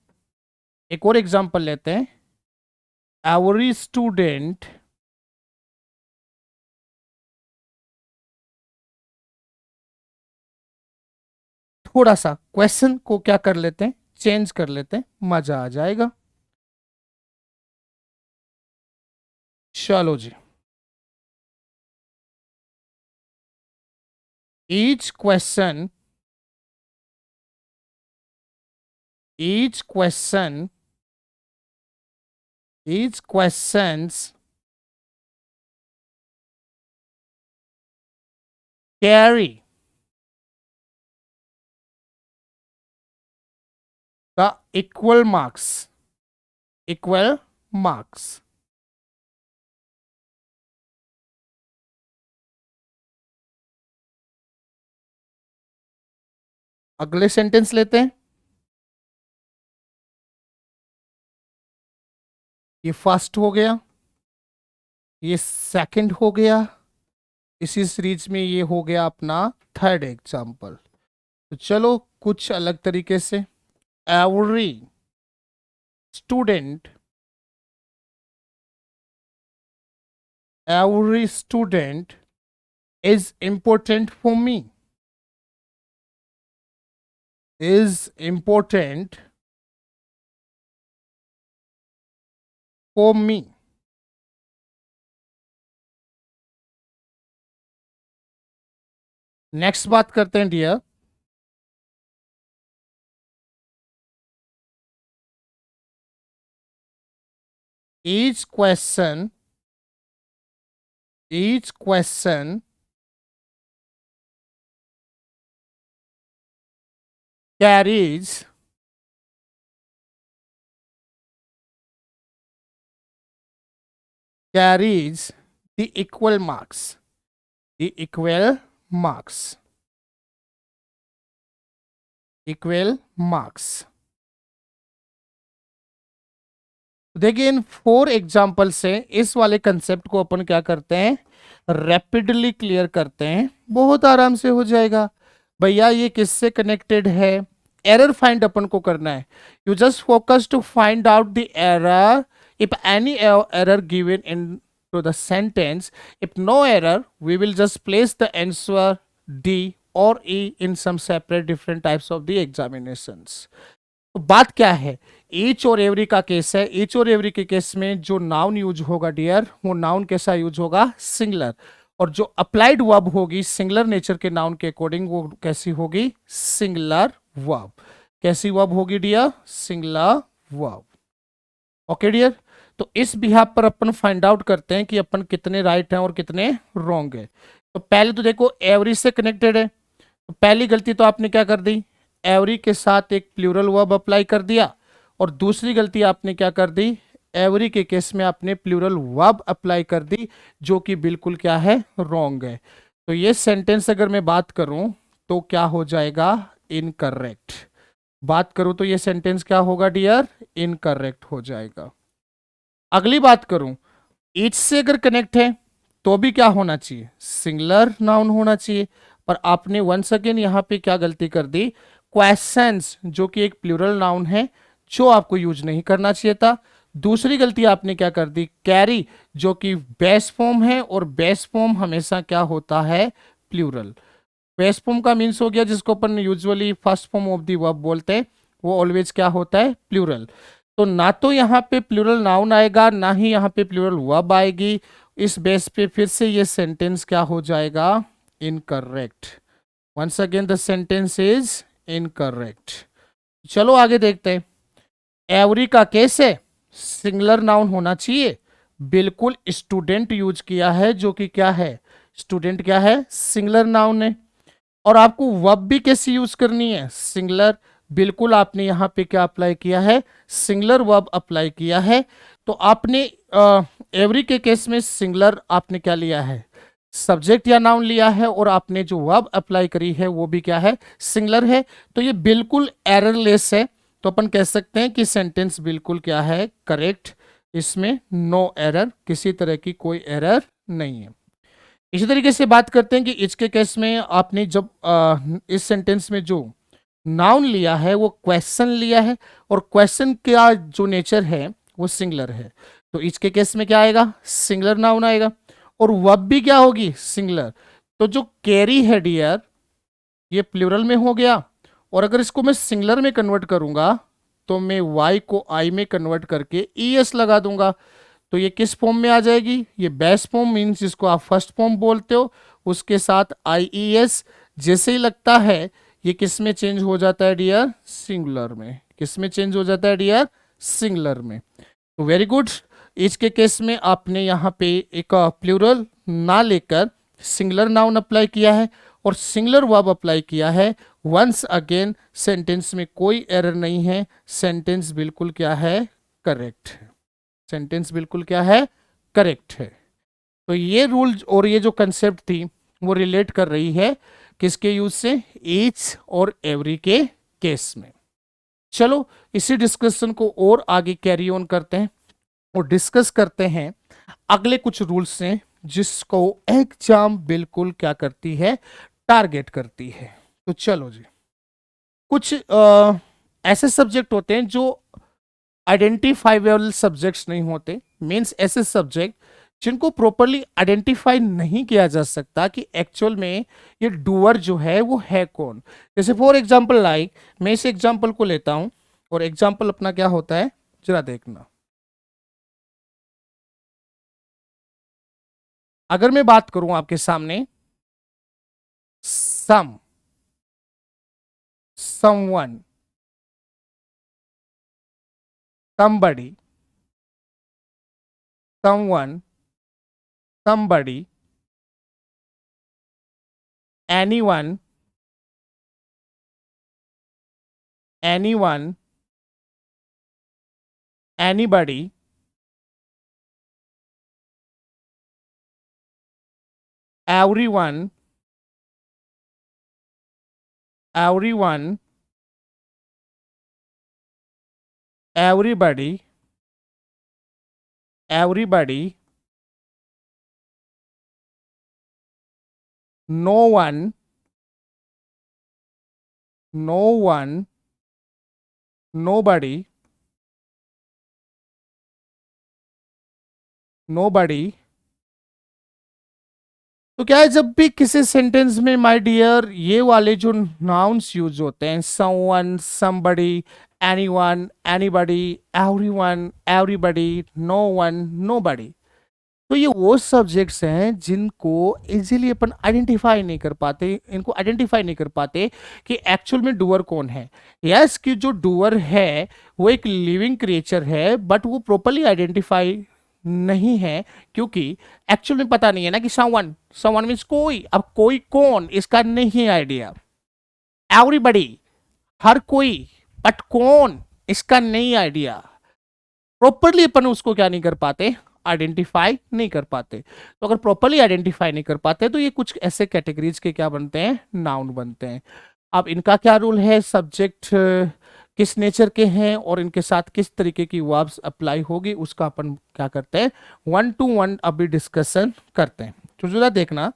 Speaker 1: एक और एग्जांपल लेते हैं। एवरी स्टूडेंट थोड़ा सा क्वेश्चन को क्या कर लेते हैं, चेंज कर लेते हैं, मजा आ जाएगा। चलो जी, each question each question each questions carry the equal marks, equal marks। अगले सेंटेंस लेते हैं, ये फर्स्ट हो गया, ये सेकंड हो गया, इसी सीरीज में ये हो गया अपना थर्ड एग्जाम्पल। तो चलो कुछ अलग तरीके से, every student is important for me, is important for me. Next बात करते हैं dear, each question carries the equal marks, the equal marks। देखिए इन 4 एग्जाम्पल से इस वाले कंसेप्ट को अपन क्या करते हैं, रैपिडली क्लियर करते हैं, बहुत आराम से हो जाएगा। भैया ये किससे कनेक्टेड है, एरर फाइंड अपन को करना है। You just focus to find out the error, if any error given in to the sentence. If no error, we will just place the answer D or E in some separate different types of the examinations. तो बात क्या है, each और every का case है। Each और every के case में जो नाउन यूज होगा डियर, वो नाउन कैसा यूज होगा, सिंगुलर। और जो अप्लाइड वर्ब होगी सिंगुलर नेचर के नाउन के अकॉर्डिंग, वो कैसी होगी, सिंगुलर वर्ब। कैसी वर्ब होगी dear, singular verb. Okay dear, तो इस बिहाफ पर अपन फाइंड आउट करते हैं कि अपन कितने राइट हैं और कितने रॉन्ग है। तो पहले तो देखो एवरी से कनेक्टेड है, तो पहली गलती तो आपने क्या कर दी, एवरी के साथ एक प्लूरल वर्ब अप्लाई कर दिया। और दूसरी गलती आपने क्या कर दी, एवरी के केस में आपने प्लूरल वर्ब अप्लाई कर दी, जो कि बिल्कुल क्या है, रॉन्ग है। तो ये सेंटेंस अगर मैं बात करूं तो क्या हो जाएगा, इनकरेक्ट। बात करूं तो ये सेंटेंस क्या होगा डियर, इनकरेक्ट हो जाएगा। अगली बात करूं, ईच से अगर कनेक्ट है तो भी क्या होना चाहिए, सिंगुलर नाउन होना चाहिए। पर आपने वंस अगेन यहां पे क्या गलती कर दी, क्वेश्चंस जो कि एक प्लूरल नाउन है, जो आपको यूज नहीं करना चाहिए था। दूसरी गलती आपने क्या कर दी, कैरी जो कि बेस फॉर्म है, और बेस फॉर्म हमेशा क्या होता है, प्लूरल। बेस फॉर्म का मीन्स हो गया जिसको अपन usually first form of the verb बोलते हैं, वो ऑलवेज क्या होता है, प्लूरल। तो ना तो यहाँ पे प्लूरल नाउन आएगा, ना ही यहाँ पे प्लूरल वर्ब आएगी। इस बेस पे फिर से ये सेंटेंस क्या हो जाएगा, incorrect. Once again the sentence is incorrect. चलो आगे देखते हैं। एवरी का केस है, सिंगुलर नाउन होना चाहिए, बिल्कुल स्टूडेंट यूज किया है, जो कि क्या है, स्टूडेंट क्या है, सिंगुलर नाउन है। और आपको वर्ब भी कैसी यूज करनी है, सिंगुलर। बिल्कुल आपने यहां पे क्या अप्लाई किया है, सिंगुलर वर्ब अप्लाई किया है। तो आपने एवरी के केस में सिंगुलर आपने क्या लिया है, सब्जेक्ट या नाउन लिया है, और आपने जो वर्ब अप्लाई करी है वो भी क्या है, सिंगुलर है। तो ये बिल्कुल एररलेस है। तो अपन कह सकते हैं कि सेंटेंस बिल्कुल क्या है, करेक्ट। इसमें नो एरर, किसी तरह की कोई एरर नहीं है। इसी तरीके से बात करते हैं कि इसके केस में आपने जब इस सेंटेंस में जो नाउन लिया है वो क्वेश्चन लिया है, और क्वेश्चन का जो नेचर है वो सिंगुलर है। तो इसके केस में क्या आएगा, सिंगुलर नाउन आएगा, और वर्ब भी क्या होगी, सिंगुलर। तो जो कैरी है डियर, ये प्लूरल में हो गया। और अगर इसको मैं सिंगुलर में कन्वर्ट करूंगा तो मैं वाई को आई में कन्वर्ट करके ई एस लगा दूंगा। तो ये किस फॉर्म में आ जाएगी, ये बेस फॉर्म मीन्स जिसको आप फर्स्ट फॉर्म बोलते हो, उसके साथ आई ई एस जैसे ही लगता है, ये किस में चेंज हो जाता है डियर, सिंगुलर में। किस में चेंज हो जाता है डियर, सिंगुलर में। तो वेरी गुड। इसके केस में आपने यहाँ पे एक प्लूरल ना लेकर सिंगुलर नाउन अप्लाई किया है, और सिंगुलर वर्ब अप्लाई किया है। वंस अगेन सेंटेंस में कोई एरर नहीं है, सेंटेंस बिल्कुल क्या है, करेक्ट है। सेंटेंस बिल्कुल क्या है, करेक्ट है। तो ये रूल और ये जो कंसेप्ट थी वो रिलेट कर रही है किसके यूज से, ईच और एवरी के केस में। चलो इसी डिस्कशन को और आगे कैरी ऑन करते हैं और डिस्कस करते हैं अगले कुछ रूल्स से, जिसको एग्जाम बिल्कुल क्या करती है, टारगेट करती है। तो चलो जी, कुछ ऐसे सब्जेक्ट होते हैं जो आइडेंटिफाइबल सब्जेक्ट्स नहीं होते, मीन्स ऐसे सब्जेक्ट जिनको प्रॉपरली आइडेंटिफाई नहीं किया जा सकता कि एक्चुअल में ये डूअर जो है वो है कौन। जैसे फॉर एग्जांपल लाइक, मैं इस एग्जांपल को लेता हूं, और एग्जांपल अपना क्या होता है, जरा देखना। अगर मैं बात करूं आपके सामने, सम, someone, somebody, someone, somebody, anyone, anyone, anybody, everyone, everyone, everybody, everybody, no one, no one, nobody, nobody, तो क्या है, जब भी किसी सेंटेंस में माय डियर ये वाले जो नाउन्स यूज होते हैं, someone, somebody, anyone, anybody, everyone, everybody, no one, nobody, तो ये वो सब्जेक्ट्स हैं जिनको इजीली अपन आइडेंटिफाई नहीं कर पाते, इनको आइडेंटिफाई नहीं कर पाते कि एक्चुअल में डूअर कौन है। यस, कि जो डूअर है वो एक लिविंग क्रिएचर है, बट वो प्रॉपरली आइडेंटिफाई नहीं है, क्योंकि एक्चुअल में पता नहीं है ना कि समवन, समवन मीन्स कोई, अब कोई कौन इसका नहीं आइडिया। एवरीबडी, हर कोई, बट कौन इसका नहीं आइडिया। प्रॉपरली अपन उसको क्या नहीं कर पाते, आइडेंटिफाई नहीं कर पाते। तो अगर प्रॉपरली आइडेंटिफाई नहीं कर पाते तो ये कुछ ऐसे कैटेगरीज के क्या बनते हैं, नाउन बनते हैं। अब इनका क्या रूल है, सब्जेक्ट किस नेचर के हैं और इनके साथ किस तरीके की वर्ब्स अप्लाई होगी, उसका अपन क्या करते हैं, 1 to 1 अभी डिस्कशन करते हैं। तो जरा देखना,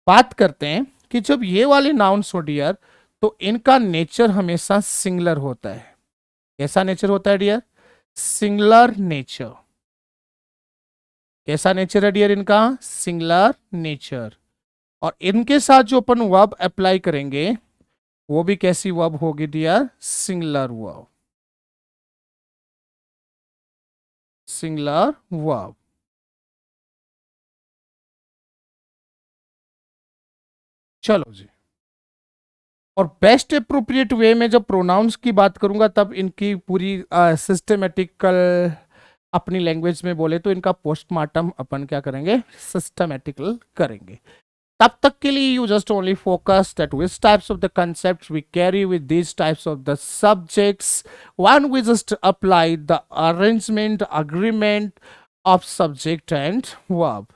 Speaker 1: बात करते हैं कि जब ये वाले नाउन्स हो डियर, तो इनका नेचर हमेशा सिंगुलर होता है। कैसा नेचर होता है डियर, सिंगुलर नेचर। कैसा नेचर है डियर इनका, सिंगुलर नेचर। और इनके साथ जो अपन वर्ब अप्लाई करेंगे वो भी कैसी वर्ब होगी dear, singular verb, singular verb. चलो जी, और बेस्ट अप्रोप्रिएट वे में जब प्रोनाउंस की बात करूंगा तब इनकी पूरी सिस्टमेटिकल, अपनी लैंग्वेज में बोले तो इनका पोस्टमार्टम अपन क्या करेंगे, सिस्टमेटिकल करेंगे। तब तक के लिए you just only focus that which types of the concepts we carry with these types of the subjects. One, we just apply the arrangement, agreement of subject and verb,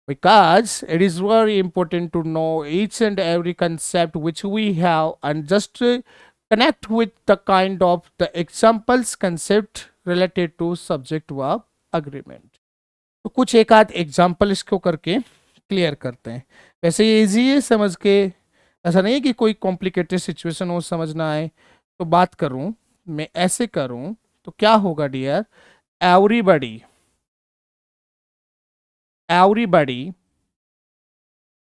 Speaker 1: because it is very important to know each and every concept which we have and just connect with the kind of the examples concept related to subject verb agreement. तो कुछ एक आध example इसको करके clear करते हैं। वैसे ये इजी है समझ के, ऐसा नहीं है कि कोई कॉम्प्लिकेटेड सिचुएशन हो समझना है। तो बात करूं, मैं ऐसे करूं तो क्या होगा डियर, एवरीबडी, एवरीबडी,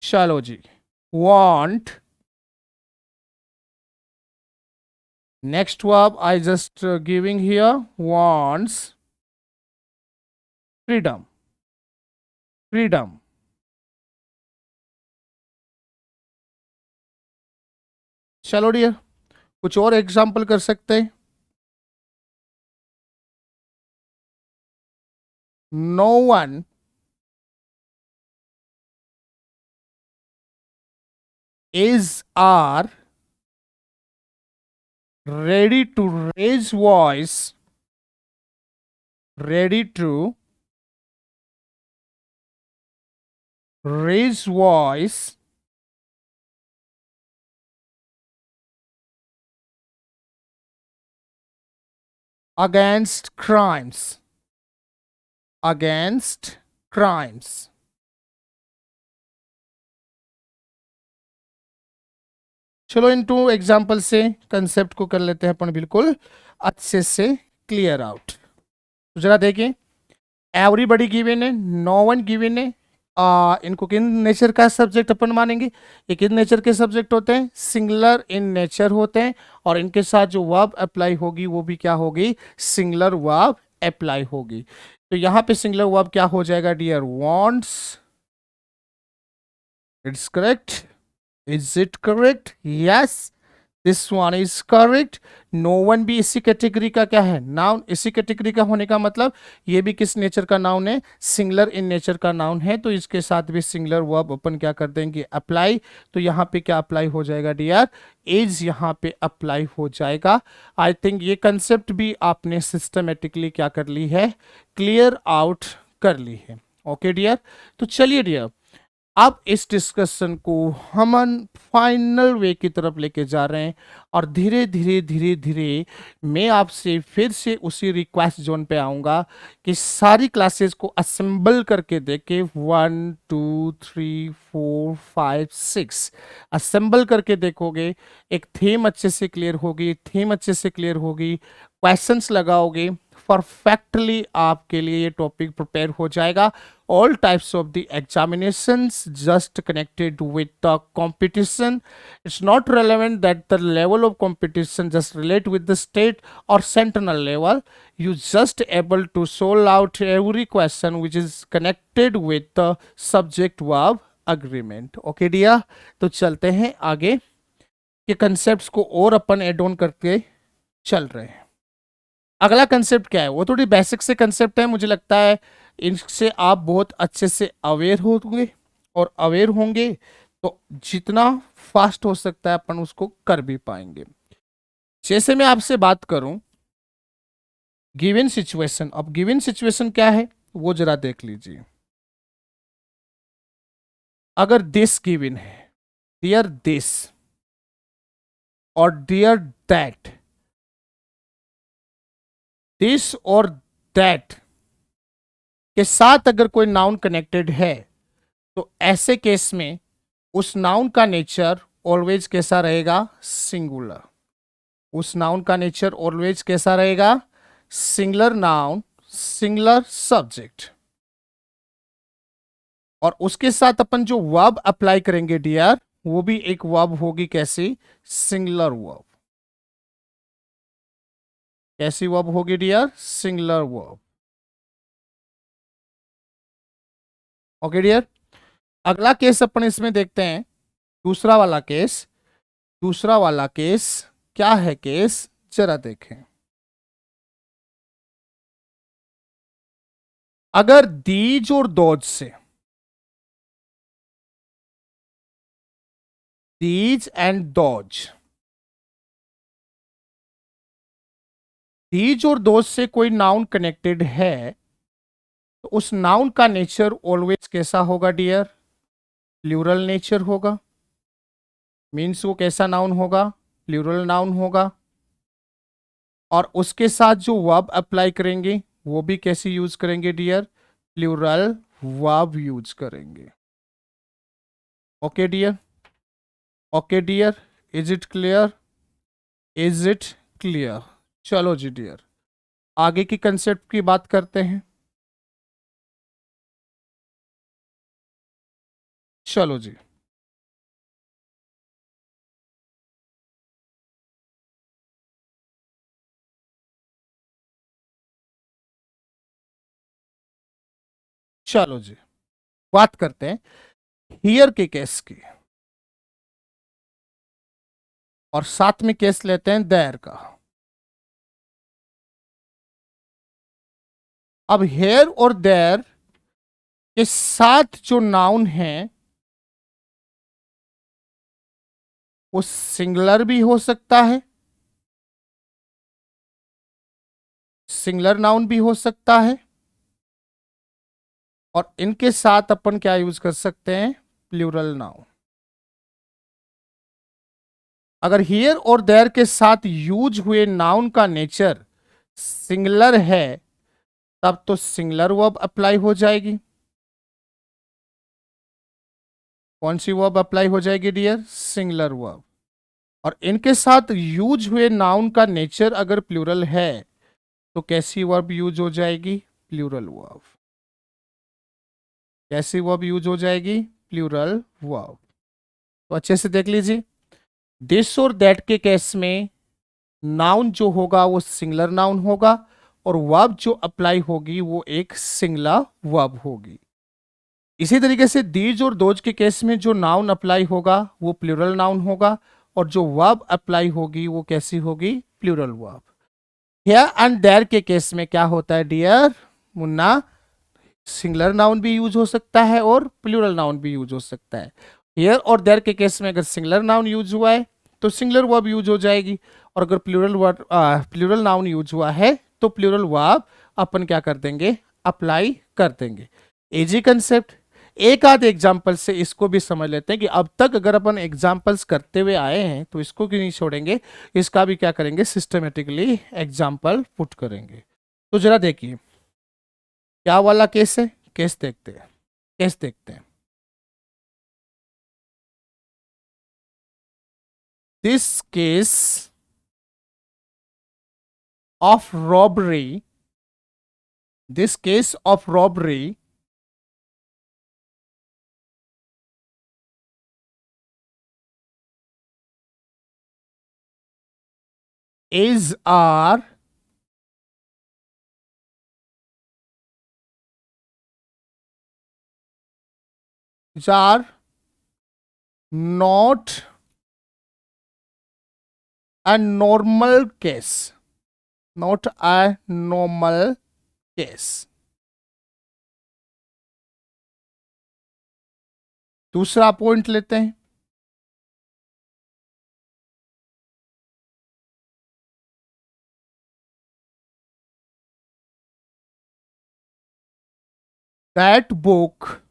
Speaker 1: चलो जी, want, next verb I just giving here, wants, freedom, freedom. चलो डियर, कुछ और एग्जाम्पल कर सकते हैं। No one is are ready to raise voice, ready to raise voice against crimes, against crimes। चलो इन to example से कंसेप्ट को कर लेते हैं अपन बिल्कुल अच्छे से क्लियर आउट। तो जरा देखिए, एवरीबडी गिवन है, नो वन गिवन है, इनको किन नेचर का सब्जेक्ट अपन मानेंगे, ये किन नेचर के सब्जेक्ट होते हैं, सिंगुलर इन नेचर होते हैं, और इनके साथ जो वर्ब अप्लाई होगी वो भी क्या होगी, सिंगुलर वर्ब अप्लाई होगी। तो यहां पे सिंगुलर वर्ब क्या हो जाएगा dear, wants, it's correct, is it correct, yes this one is correct. No one भी इसी कैटेगरी का क्या है, नाउन। इसी कैटेगरी का होने का मतलब ये भी किस नेचर का नाउन है, सिंगुलर इन नेचर का नाउन है, तो इसके साथ भी सिंगुलर वर्ब अपन क्या कर देंगे, अप्लाई। तो यहाँ पे क्या अप्लाई हो जाएगा डियर, इज यहाँ पे अप्लाई हो जाएगा। आई थिंक ये कंसेप्ट भी आपने सिस्टमेटिकली क्या कर ली है, क्लियर आउट कर ली है। ओके डियर, तो चलिए डियर, अब इस डिस्कशन को हम फाइनल वे की तरफ लेके जा रहे हैं, और धीरे धीरे धीरे धीरे मैं आपसे फिर से उसी रिक्वेस्ट जोन पे आऊँगा कि सारी क्लासेस को असेंबल करके देखे, 1 2 3 4 5 6 असेंबल करके देखोगे, एक थीम अच्छे से क्लियर होगी, थीम अच्छे से क्लियर होगी, क्वेश्चंस लगाओगे, परफेक्टली आपके लिए ये टॉपिक प्रिपेयर हो जाएगा. All types of the examinations just connected with the competition. It's not relevant that the level of competition just relate with the state or central level. You just able to solve out every question which is connected with the subject verb agreement. Okay dear, तो चलते हैं आगे के concepts को और अपन add on करके चल रहे हैं. अगला कंसेप्ट क्या है, वो थोड़ी बेसिक से कंसेप्ट है, मुझे लगता है इनसे आप बहुत अच्छे से अवेयर होंगे, और अवेयर होंगे तो जितना फास्ट हो सकता है अपन उसको कर भी पाएंगे. जैसे मैं आपसे बात करूं गिवन सिचुएशन, अब गिवन सिचुएशन क्या है वो जरा देख लीजिए. अगर दिस गिवन है, डियर दिस और डियर दैट, दिस और दैट के साथ अगर कोई नाउन कनेक्टेड है तो ऐसे केस में उस नाउन का नेचर ऑलवेज कैसा रहेगा, सिंगुलर. उस नाउन का नेचर ऑलवेज कैसा रहेगा, सिंगुलर नाउन, सिंगुलर सब्जेक्ट. और उसके साथ अपन जो वर्ब अप्लाई करेंगे डियर, वो भी एक वर्ब होगी कैसी, सिंगुलर वर्ब. कैसी वर्ब होगी dear, singular verb. Okay dear, अगला केस अपन इसमें देखते हैं, दूसरा वाला केस. दूसरा वाला केस क्या है, केस जरा देखें. अगर दीज और दोज से, दीज एंड दोज, दीज और दोज से कोई नाउन कनेक्टेड है तो उस नाउन का नेचर ऑलवेज कैसा होगा डियर, प्लूरल नेचर होगा. मीन्स वो कैसा नाउन होगा, प्लूरल नाउन होगा. और उसके साथ जो वर्ब अप्लाई करेंगे वो भी कैसे यूज करेंगे डियर, प्लूरल वर्ब यूज करेंगे. Okay dear, okay dear, is it clear, is it clear. चलो जी डियर, आगे की कंसेप्ट की बात करते हैं. चलो जी, चलो जी बात करते हैं हियर के केस की, और साथ में केस लेते हैं देयर का. अब हेयर और देयर के साथ जो नाउन है वो सिंगुलर भी हो सकता है, सिंगुलर नाउन भी हो सकता है, और इनके साथ अपन क्या यूज कर सकते हैं, प्लूरल नाउन. अगर हियर और देयर के साथ यूज हुए नाउन का नेचर सिंगुलर है तब तो सिंगुलर वर्ब अप्लाई हो जाएगी. कौन सी वर्ब अप्लाई हो जाएगी डियर, सिंगुलर वर्ब. और इनके साथ यूज हुए नाउन का नेचर अगर प्लूरल है तो कैसी वर्ब यूज हो जाएगी, प्लूरल वर्ब. कैसी वर्ब यूज हो जाएगी, प्लूरल वर्ब. तो अच्छे से देख लीजिए, दिस और दैट के केस में नाउन जो होगा वो सिंगुलर नाउन होगा, और वर्ब जो अप्लाई होगी वो एक सिंगुलर वर्ब होगी. इसी तरीके से दीज और दोज के केस में जो नाउन अप्लाई होगा वो प्लूरल नाउन होगा, और जो वर्ब अप्लाई होगी वो कैसी होगी, plural verb. Here and there के केस में क्या होता है डियर मुन्ना, सिंगुलर नाउन भी यूज हो सकता है और प्लूरल नाउन भी यूज हो सकता है. हियर और देयर के केस में अगर सिंगुलर नाउन यूज हुआ है तो सिंगुलर वर्ब यूज हो जाएगी, और अगर प्लूरल नाउन यूज हुआ है तो प्लूरल वर्ब अपन क्या कर देंगे, अप्लाई कर देंगे. Easy concept. एक आध एग्जाम्पल से इसको भी समझ लेते हैं कि अब तक अगर अपन एग्जाम्पल्स करते हुए आए हैं तो इसको क्यों नहीं छोड़ेंगे, इसका भी क्या करेंगे, सिस्टमेटिकली एग्जाम्पल पुट करेंगे. तो जरा देखिए क्या वाला केस है, केस देखते हैं, केस देखते हैं. This case of robbery, this case of robbery is are not a normal case, not a normal case. दूसरा पॉइंट लेते हैं. That book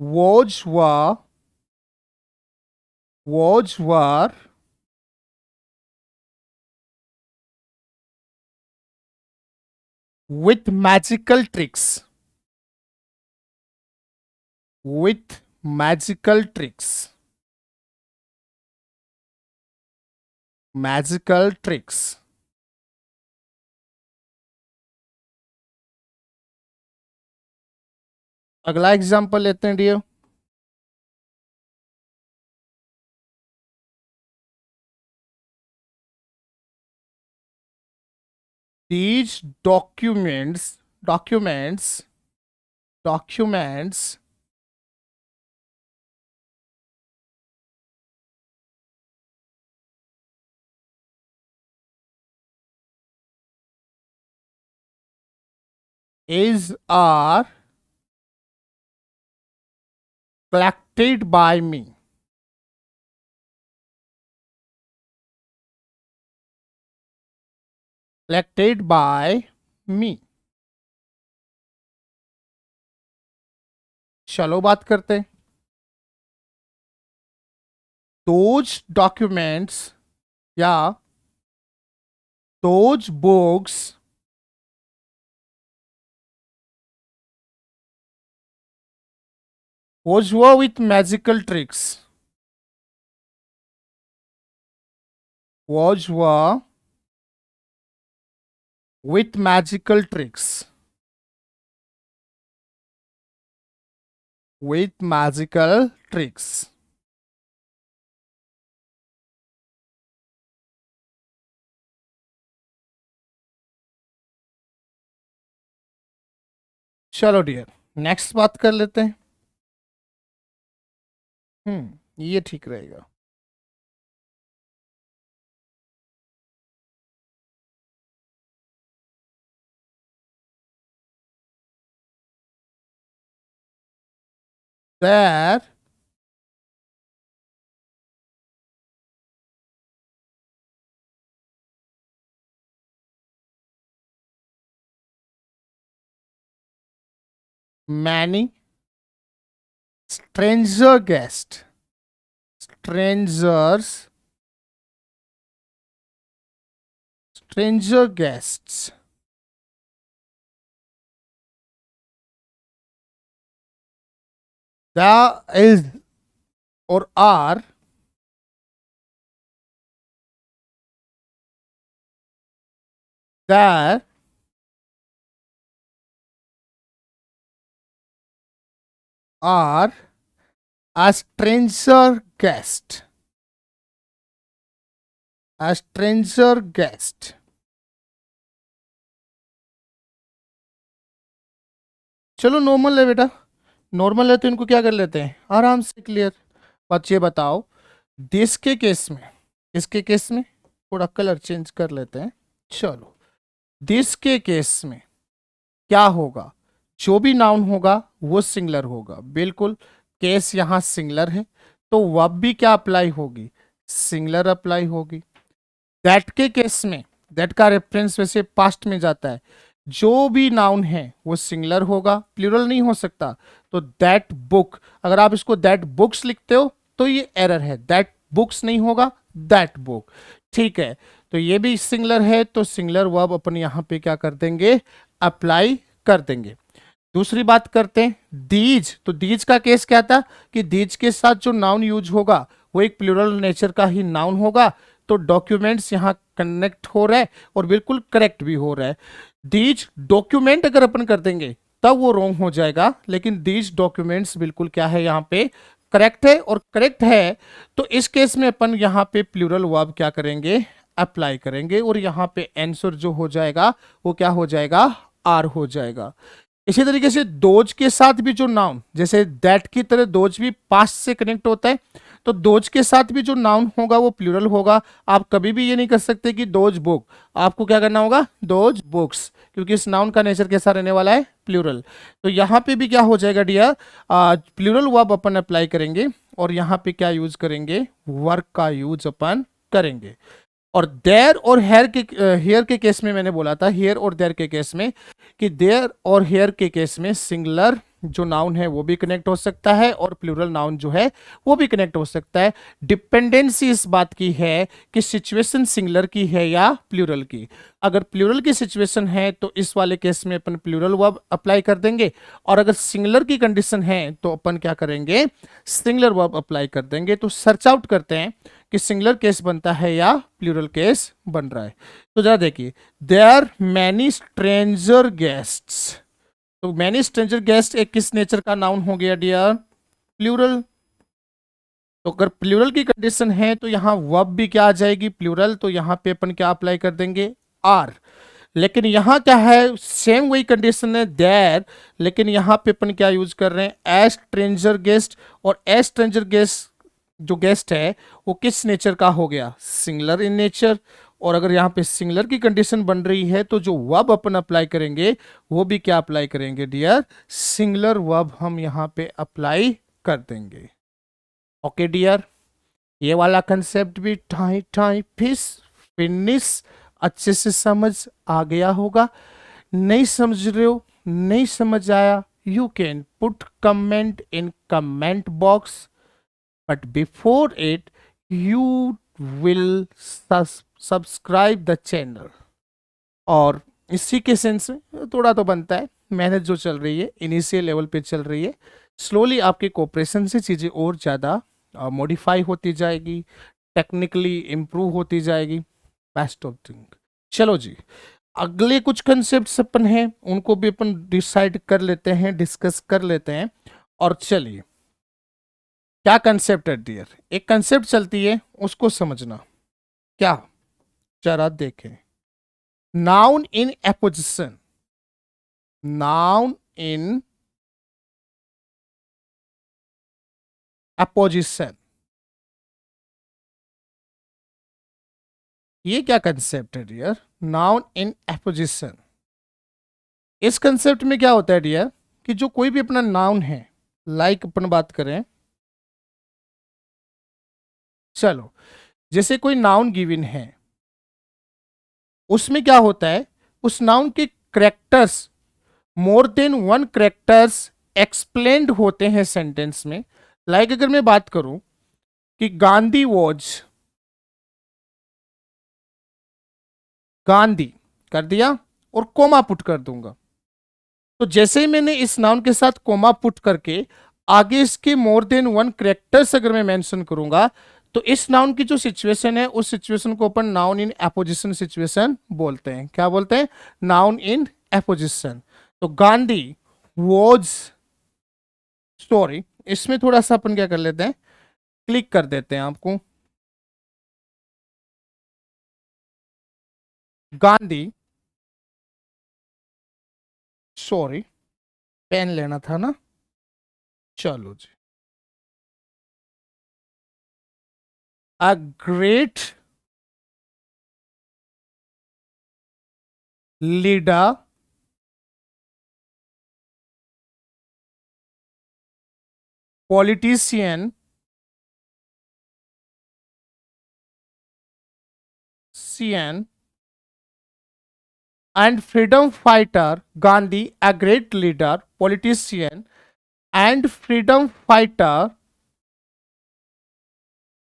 Speaker 1: was were with magical tricks, with magical tricks, magical tricks. अगला example लेते हैं dear. These documents is are collected by me. Collected by me. चलो बात करते हैं. Those documents, yeah, those books was were with magical tricks. Was were with magical tricks. With magical tricks. चलो dear next बात कर लेते हैं. ये ठीक रहेगा. There many stranger guests. Stranger guests. There is or are there are a stranger guest. A stranger guest. चलो normal है बेटा. नॉर्मल है तो इनको क्या कर लेते हैं आराम से क्लियर. बात ये बताओ दिस के केस में, इसके केस में थोड़ा कलर चेंज कर लेते हैं. चलो दिस के केस में क्या होगा, जो भी नाउन होगा वो सिंगलर होगा. बिल्कुल केस यहाँ सिंगलर है तो वर्ब भी क्या अप्लाई होगी, सिंगलर अप्लाई होगी. दैट के केस में दैट का रेफरेंस वैसे पास्ट में जाता है, जो भी नाउन है वो सिंगलर होगा, प्लूरल नहीं हो सकता. तो दैट बुक, अगर आप इसको दैट बुक्स लिखते हो तो ये एरर है, दैट बुक्स नहीं होगा दैट बुक. ठीक है तो ये भी सिंगलर है तो सिंगलर वर्ब अपन यहां पे क्या कर देंगे, अप्लाई कर देंगे. दूसरी बात करते हैं दीज. तो दीज का केस क्या था कि दीज के साथ जो नाउन यूज होगा वो एक प्लूरल नेचर का ही नाउन होगा। तो डॉक्यूमेंट्स यहाँ कनेक्ट हो रहा है और बिल्कुल करेक्ट भी हो रहा है। दीज डॉक्यूमेंट अगर अपन कर देंगे तब वो रॉन्ग हो जाएगा, लेकिन दीज डॉक्यूमेंट्स बिल्कुल क्या है यहाँ पे करेक्ट है, और करेक्ट है तो इस केस में अपन यहाँ पे प्लूरल वर्ब क्या करेंगे, अप्लाई करेंगे, और यहाँ पे आंसर जो हो जाएगा वो क्या हो जाएगा, आर हो जाएगा। इसी तरीके से दोज के साथ भी जो नाउन, जैसे दैट की तरह दोज भी पास्ट से कनेक्ट होता है, तो दोज के साथ भी जो नाउन होगा वो प्लूरल होगा। आप कभी भी ये नहीं कर सकते कि दोज बुक, आपको क्या करना होगा, दोज बुक्स, क्योंकि इस नाउन का नेचर कैसा रहने वाला है, प्लूरल। तो यहाँ पे भी क्या हो जाएगा डियर, प्लूरल वर्ब अपन अप्लाई करेंगे, और यहाँ पे क्या यूज करेंगे, वर्क का यूज अपन करेंगे। और देयर और हेयर के केस में मैंने बोला था, हेयर और देयर के केस में, कि देयर और हेयर के केस में सिंगुलर जो नाउन है वो भी कनेक्ट हो सकता है, और प्लूरल नाउन जो है वो भी कनेक्ट हो सकता है। डिपेंडेंसी इस बात की है कि सिचुएशन सिंगुलर की है या प्लूरल की। अगर प्लूरल की सिचुएशन है तो इस वाले केस में अपन प्लूरल वर्ब अप्लाई कर देंगे, और अगर सिंगुलर की कंडीशन है तो अपन क्या करेंगे, सिंगुलर वर्ब अप्लाई कर देंगे। तो सर्च आउट करते हैं कि सिंगुलर केस बनता है या प्लूरल केस बन रहा है। तो जरा देखिए, there are many stranger guests, तो मैनी स्ट्रेंजर गेस्ट एक किस नेचर का नाउन हो गया डियर, प्लूरल। तो अगर प्लूरल की कंडीशन है तो यहां वर्ब भी क्या आ जाएगी, प्लूरल, तो यहां पे अपन क्या अप्लाई कर देंगे, आर। लेकिन यहां क्या है, सेम वही कंडीशन है देयर, लेकिन यहां पे अपन क्या यूज कर रहे हैं, एज स्ट्रेंजर गेस्ट, और एज स्ट्रेंजर गेस्ट जो गेस्ट है वो किस नेचर का हो गया, सिंगुलर इन नेचर। और अगर यहाँ पे सिंगुलर की कंडीशन बन रही है तो जो वर्ब अपन अप्लाई करेंगे वो भी क्या अप्लाई करेंगे डियर, सिंगुलर वर्ब हम यहाँ पे अप्लाई कर देंगे। ओके डियर, ये वाला कंसेप्ट भी टाई टाई फिश फिनिश अच्छे से समझ आ गया होगा। नहीं समझ रहे हो, नहीं समझ आया, you can put comment in comment box, but before it you will subscribe the channel। और इसी के सेंस में थोड़ा तो बनता है, मेहनत जो चल रही है इनिशियल लेवल पे चल रही है, स्लोली आपके कोऑपरेशन से चीज़ें और ज़्यादा मॉडिफाई होती जाएगी, टेक्निकली इम्प्रूव होती जाएगी। Best of thing. चलो जी, अगले कुछ कंसेप्ट अपन हैं उनको भी अपन डिसाइड कर लेते हैं, डिस्कस कर लेते हैं। और चलिए, क्या कंसेप्ट है डियर, एक कंसेप्ट चलती है उसको समझना। क्या, जरा देखें, noun in apposition, noun in apposition, ये क्या कंसेप्ट है डियर, नाउन इन एपोजिशन। इस कंसेप्ट में क्या होता है डियर, कि जो कोई भी अपना नाउन है, लाइक अपन बात करें, चलो जैसे कोई नाउन गिवन है, उसमें क्या होता है, उस नाउन के characters, more than one characters explained होते हैं सेंटेंस में। लाइक अगर मैं बात करूं कि गांधी वॉज, गांधी कर दिया और कोमा पुट कर दूंगा, तो जैसे ही मैंने इस नाउन के साथ कोमा पुट करके आगे इसके मोर देन वन करेक्टर्स अगर मैं मेंशन करूंगा, तो इस नाउन की जो सिचुएशन है उस सिचुएशन को अपन नाउन इन एपोजिशन सिचुएशन बोलते हैं। क्या बोलते हैं, नाउन इन एपोजिशन। तो गांधी वॉज, सॉरी इसमें थोड़ा सा अपन क्या कर लेते हैं, क्लिक कर देते हैं आपको, गांधी, सॉरी पेन लेना था ना, चलो जी, a great leader, politician, CN and freedom fighter, Gandhi, a great leader, politician, and freedom fighter,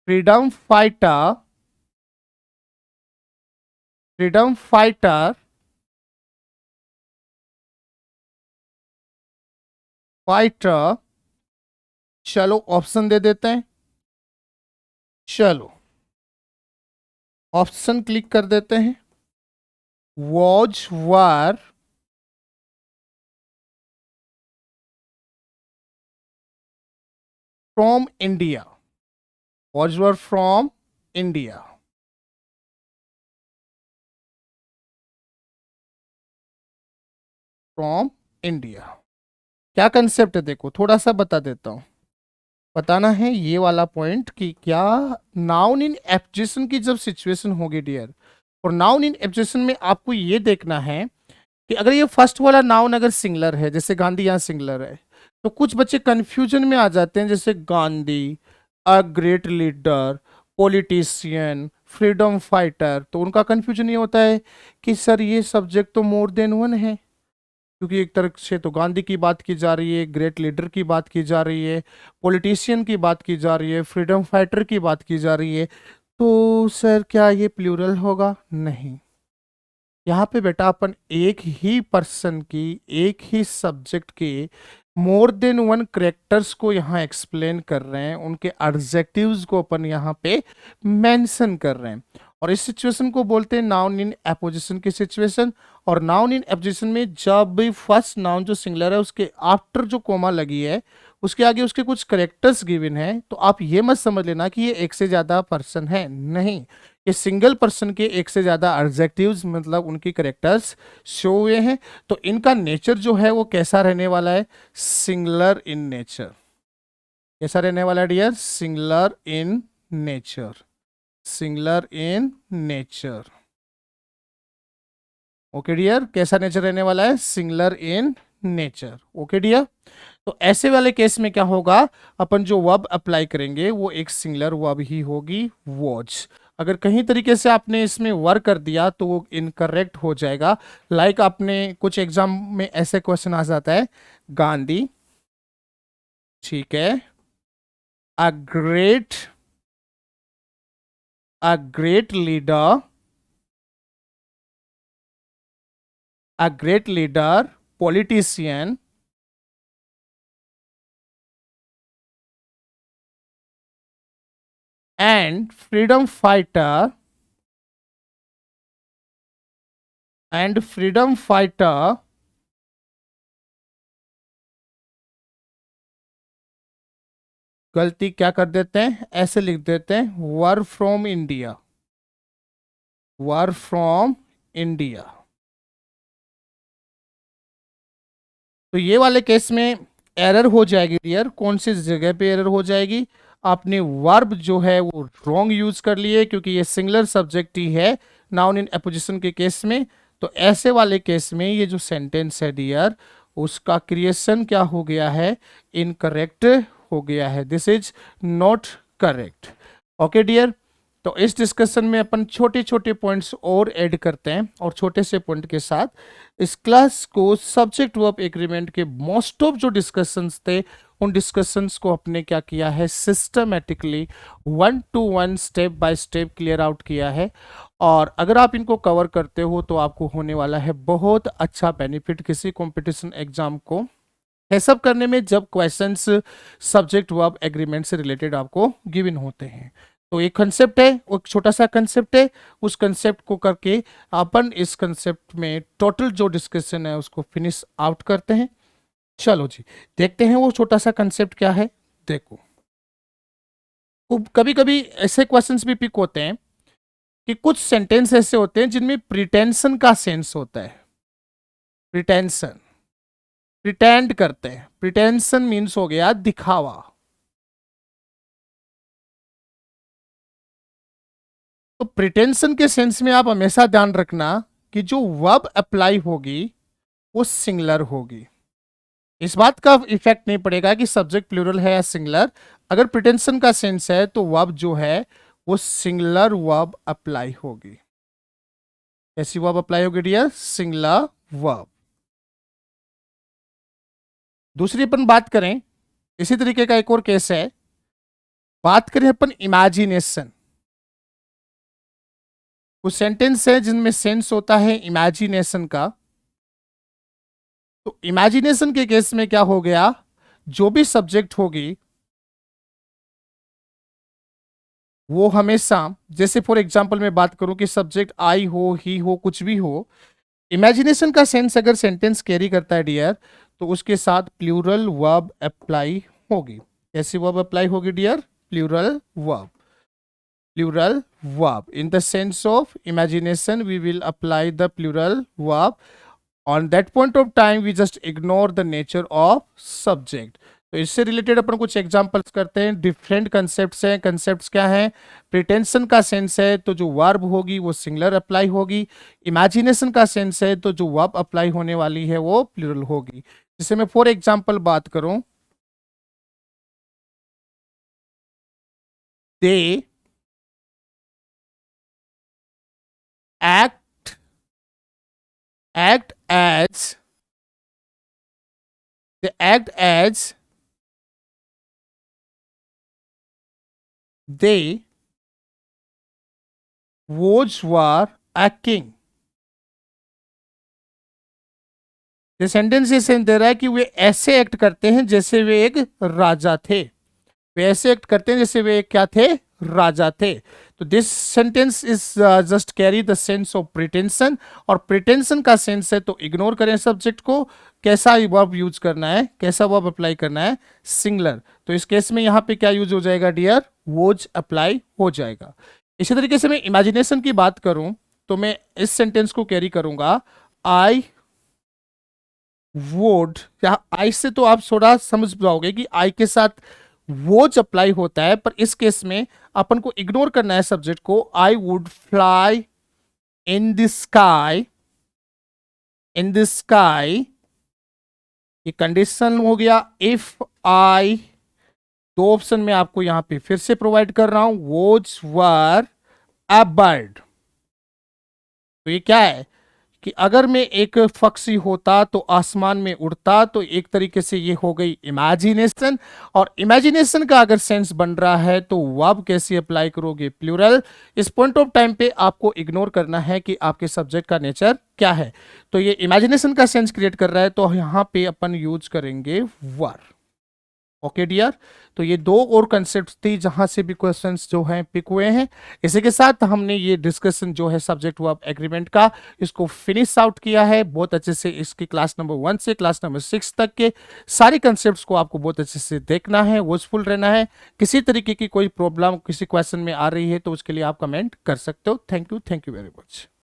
Speaker 1: freedom fighter, fighter. चलो ऑप्शन दे देते हैं, चलो ऑप्शन क्लिक कर देते हैं। Was were from India, was were from India. From India क्या concept है, देखो थोड़ा सा बता देता हूं। बताना है ये वाला पॉइंट कि क्या नाउन इन एप्जिशन की जब सिचुएशन होगी डियर, और नाउन इन एप्जिशन में आपको ये देखना है कि अगर ये फर्स्ट वाला नाउन अगर सिंगलर है, जैसे गांधी यहाँ सिंगलर है, तो कुछ बच्चे कंफ्यूजन में आ जाते हैं, जैसे गांधी, अ great leader, politician, freedom fighter, तो उनका कंफ्यूजन ये होता है कि सर ये सब्जेक्ट तो मोर देन वन है, क्योंकि एक तरह से तो गांधी की बात की जा रही है, ग्रेट लीडर की बात की जा रही है, पॉलिटिशियन की बात की जा रही है, फ्रीडम फाइटर की बात की जा रही है, तो सर क्या ये प्लूरल होगा? नहीं। यहाँ पे बेटा अपन एक ही पर्सन की, एक ही सब्जेक्ट के मोर देन वन करेक्टर्स को यहाँ एक्सप्लेन कर रहे हैं, उनके एडजेक्टिव्स को अपन यहाँ पे मेंशन कर रहे हैं, और इस सिचुएशन को बोलते हैं नाउन इन एपोजिशन की सिचुएशन। और नाउन इन एपोजिशन में जब भी फर्स्ट नाउन जो सिंगुलर है उसके आफ्टर जो कोमा लगी है, उसके आगे उसके कुछ करेक्टर्स गिवन है, तो आप ये मत समझ लेना कि ये एक से ज्यादा पर्सन है, नहीं, ये सिंगल पर्सन के एक से ज्यादा एडजेक्टिव्स मतलब उनकी करेक्टर्स शो हुए हैं। तो इनका नेचर जो है वो कैसा रहने वाला है? Singular in nature. कैसा रहने वाला है dear? Singular in nature. Singular in nature. Okay dear, कैसा नेचर रहने वाला है? Singular in nature. Okay dear, तो ऐसे वाले केस में क्या होगा, अपन जो वर्ब अप्लाई करेंगे वो एक सिंगुलर वर्ब ही होगी, वॉच। अगर कहीं तरीके से आपने इसमें वर कर दिया तो वो इनकरेक्ट हो जाएगा। लाइक आपने कुछ एग्जाम में ऐसे क्वेश्चन आ जाता है, गांधी, ठीक है, a great, a great leader, a great leader, politician, and freedom fighter, and freedom fighter, गलती क्या कर देते हैं, ऐसे लिख देते हैं, were from India, were from India. तो ये वाले केस में एरर हो जाएगी डियर। कौन सी जगह पे एरर हो जाएगी? आपने वर्ब जो है वो रॉन्ग यूज कर लिए, क्योंकि ये सिंगुलर सब्जेक्ट ही है नाउन इन अपोजिशन के केस में। तो ऐसे वाले केस में ये जो सेंटेंस है डियर, उसका क्रिएशन क्या हो गया है? इनकरेक्ट हो गया है। This is not correct. Okay dear, तो इस डिस्कशन में अपन छोटे छोटे पॉइंट्स और ऐड करते हैं, और छोटे से पॉइंट के साथ इस क्लास को सब्जेक्ट वर्ब एग्रीमेंट के मोस्ट ऑफ जो डिस्कशंस थे उन डिस्कशंस को अपने क्या किया है, systematically 1 to 1 step by step clear out किया है। और अगर आप इनको कवर करते हो तो आपको होने वाला है बहुत अच्छा बेनिफिट किसी कंपटीशन एग्जाम को है सब करने में, जब क्वेश्चंस सब्जेक्ट वर्ब एग्रीमेंट से रिलेटेड आपको गिवन होते हैं। तो एक कंसेप्ट है, वो एक छोटा सा कंसेप्ट है, उस कंसेप्ट को करके अपन इस कंसेप्ट में टोटल जो डिस्कशन है उसको फिनिश आउट करते हैं। चलो जी, देखते हैं वो छोटा सा कंसेप्ट क्या है। देखो, कभी कभी ऐसे क्वेश्चंस भी पिक होते हैं कि कुछ सेंटेंस ऐसे होते हैं जिनमें प्रिटेंशन का सेंस होता है। प्रिटेंशन, प्रिटेंड करते हैं, प्रिटेंशन मीन्स हो गया दिखावा। तो प्रिटेंशन के सेंस में आप हमेशा ध्यान रखना कि जो वर्ब अप्लाई होगी वो सिंगुलर होगी। इस बात का इफेक्ट नहीं पड़ेगा कि सब्जेक्ट प्लूरल है या सिंगुलर। अगर प्रिटेंशन का सेंस है तो वर्ब जो है वो सिंगुलर वर्ब अप्लाई होगी। कैसी वर्ब अप्लाई होगी डियर? Singular verb. दूसरी अपन बात करें, इसी तरीके का एक और केस है, बात करें अपन इमेजिनेशन। कुछ सेंटेंस है जिनमें सेंस होता है इमेजिनेशन का। तो इमेजिनेशन के केस में क्या हो गया, जो भी सब्जेक्ट होगी वो हमेशा, जैसे फॉर एग्जांपल मैं बात करूं कि सब्जेक्ट आई हो, ही हो, कुछ भी हो, इमेजिनेशन का सेंस अगर सेंटेंस कैरी करता है डियर, तो उसके साथ प्लूरल वर्ब अप्लाई होगी। कैसी वर्ब अप्लाई होगी dear? Plural verb. Plural verb. In the sense of imagination, we will apply the plural verb. On that point of time, we just ignore the nature of subject. तो इससे related अपन कुछ examples करते हैं। Different concepts हैं। Concepts क्या हैं? Pretension का sense है तो जो वर्ब होगी वो सिंगुलर अप्लाई होगी। इमेजिनेशन का सेंस है तो जो वर्ब अप्लाई होने वाली है वो प्लूरल होगी। जैसे मैं फॉर एग्जांपल बात करूं, दे act act as they act as they were a king। ये सेंटेंस ये सेंस दे रहा है कि वे ऐसे एक्ट करते हैं जैसे वे एक राजा थे। वे ऐसे एक्ट करते हैं जैसे वे एक क्या थे? राजा थे। तो this sentence is just carry the sense of pretension, और प्रिटेंशन का सेंस है तो इग्नोर करें सब्जेक्ट को। कैसा वर्ब यूज करना है, कैसा वर्ब अप्लाई करना है? सिंगुलर। तो इस केस में यहां पे क्या यूज हो जाएगा डियर? वोज अप्लाई हो जाएगा। इसी तरीके से मैं इमेजिनेशन की बात करूं तो मैं इस सेंटेंस को कैरी करूंगा, आई वुड। या आई से तो आप थोड़ा समझ पाओगे कि आई के साथ वोज अप्लाई होता है, पर इस केस में अपन को इग्नोर करना है सब्जेक्ट को। I would fly in the sky. In the sky ये कंडीशन हो गया। इफ आई, दो ऑप्शन में आपको यहां पे फिर से प्रोवाइड कर रहा हूं, वोज वर अ बर्ड। तो ये क्या है कि अगर मैं एक पक्षी होता तो आसमान में उड़ता, तो एक तरीके से ये हो गई इमेजिनेशन। और इमेजिनेशन का अगर सेंस बन रहा है तो वर्ब कैसे अप्लाई करोगे? प्लूरल। इस पॉइंट ऑफ टाइम पे आपको इग्नोर करना है कि आपके सब्जेक्ट का नेचर क्या है। तो ये इमेजिनेशन का सेंस क्रिएट कर रहा है तो यहां पे अपन यूज करेंगे वर्ब। ओके डियर, तो ये दो और कंसेप्ट थी जहां से भी क्वेश्चंस जो हैं पिक हुए हैं। इसी के साथ हमने ये डिस्कशन जो है सब्जेक्ट वर्ब एग्रीमेंट का, इसको फिनिश आउट किया है बहुत अच्छे से। इसकी क्लास नंबर 1 से क्लास नंबर 6 तक के सारे कंसेप्ट्स को आपको बहुत अच्छे से देखना है, वॉचफुल रहना है। किसी तरीके की कोई प्रॉब्लम किसी क्वेश्चन में आ रही है तो उसके लिए आप कमेंट कर सकते हो। Thank you very much.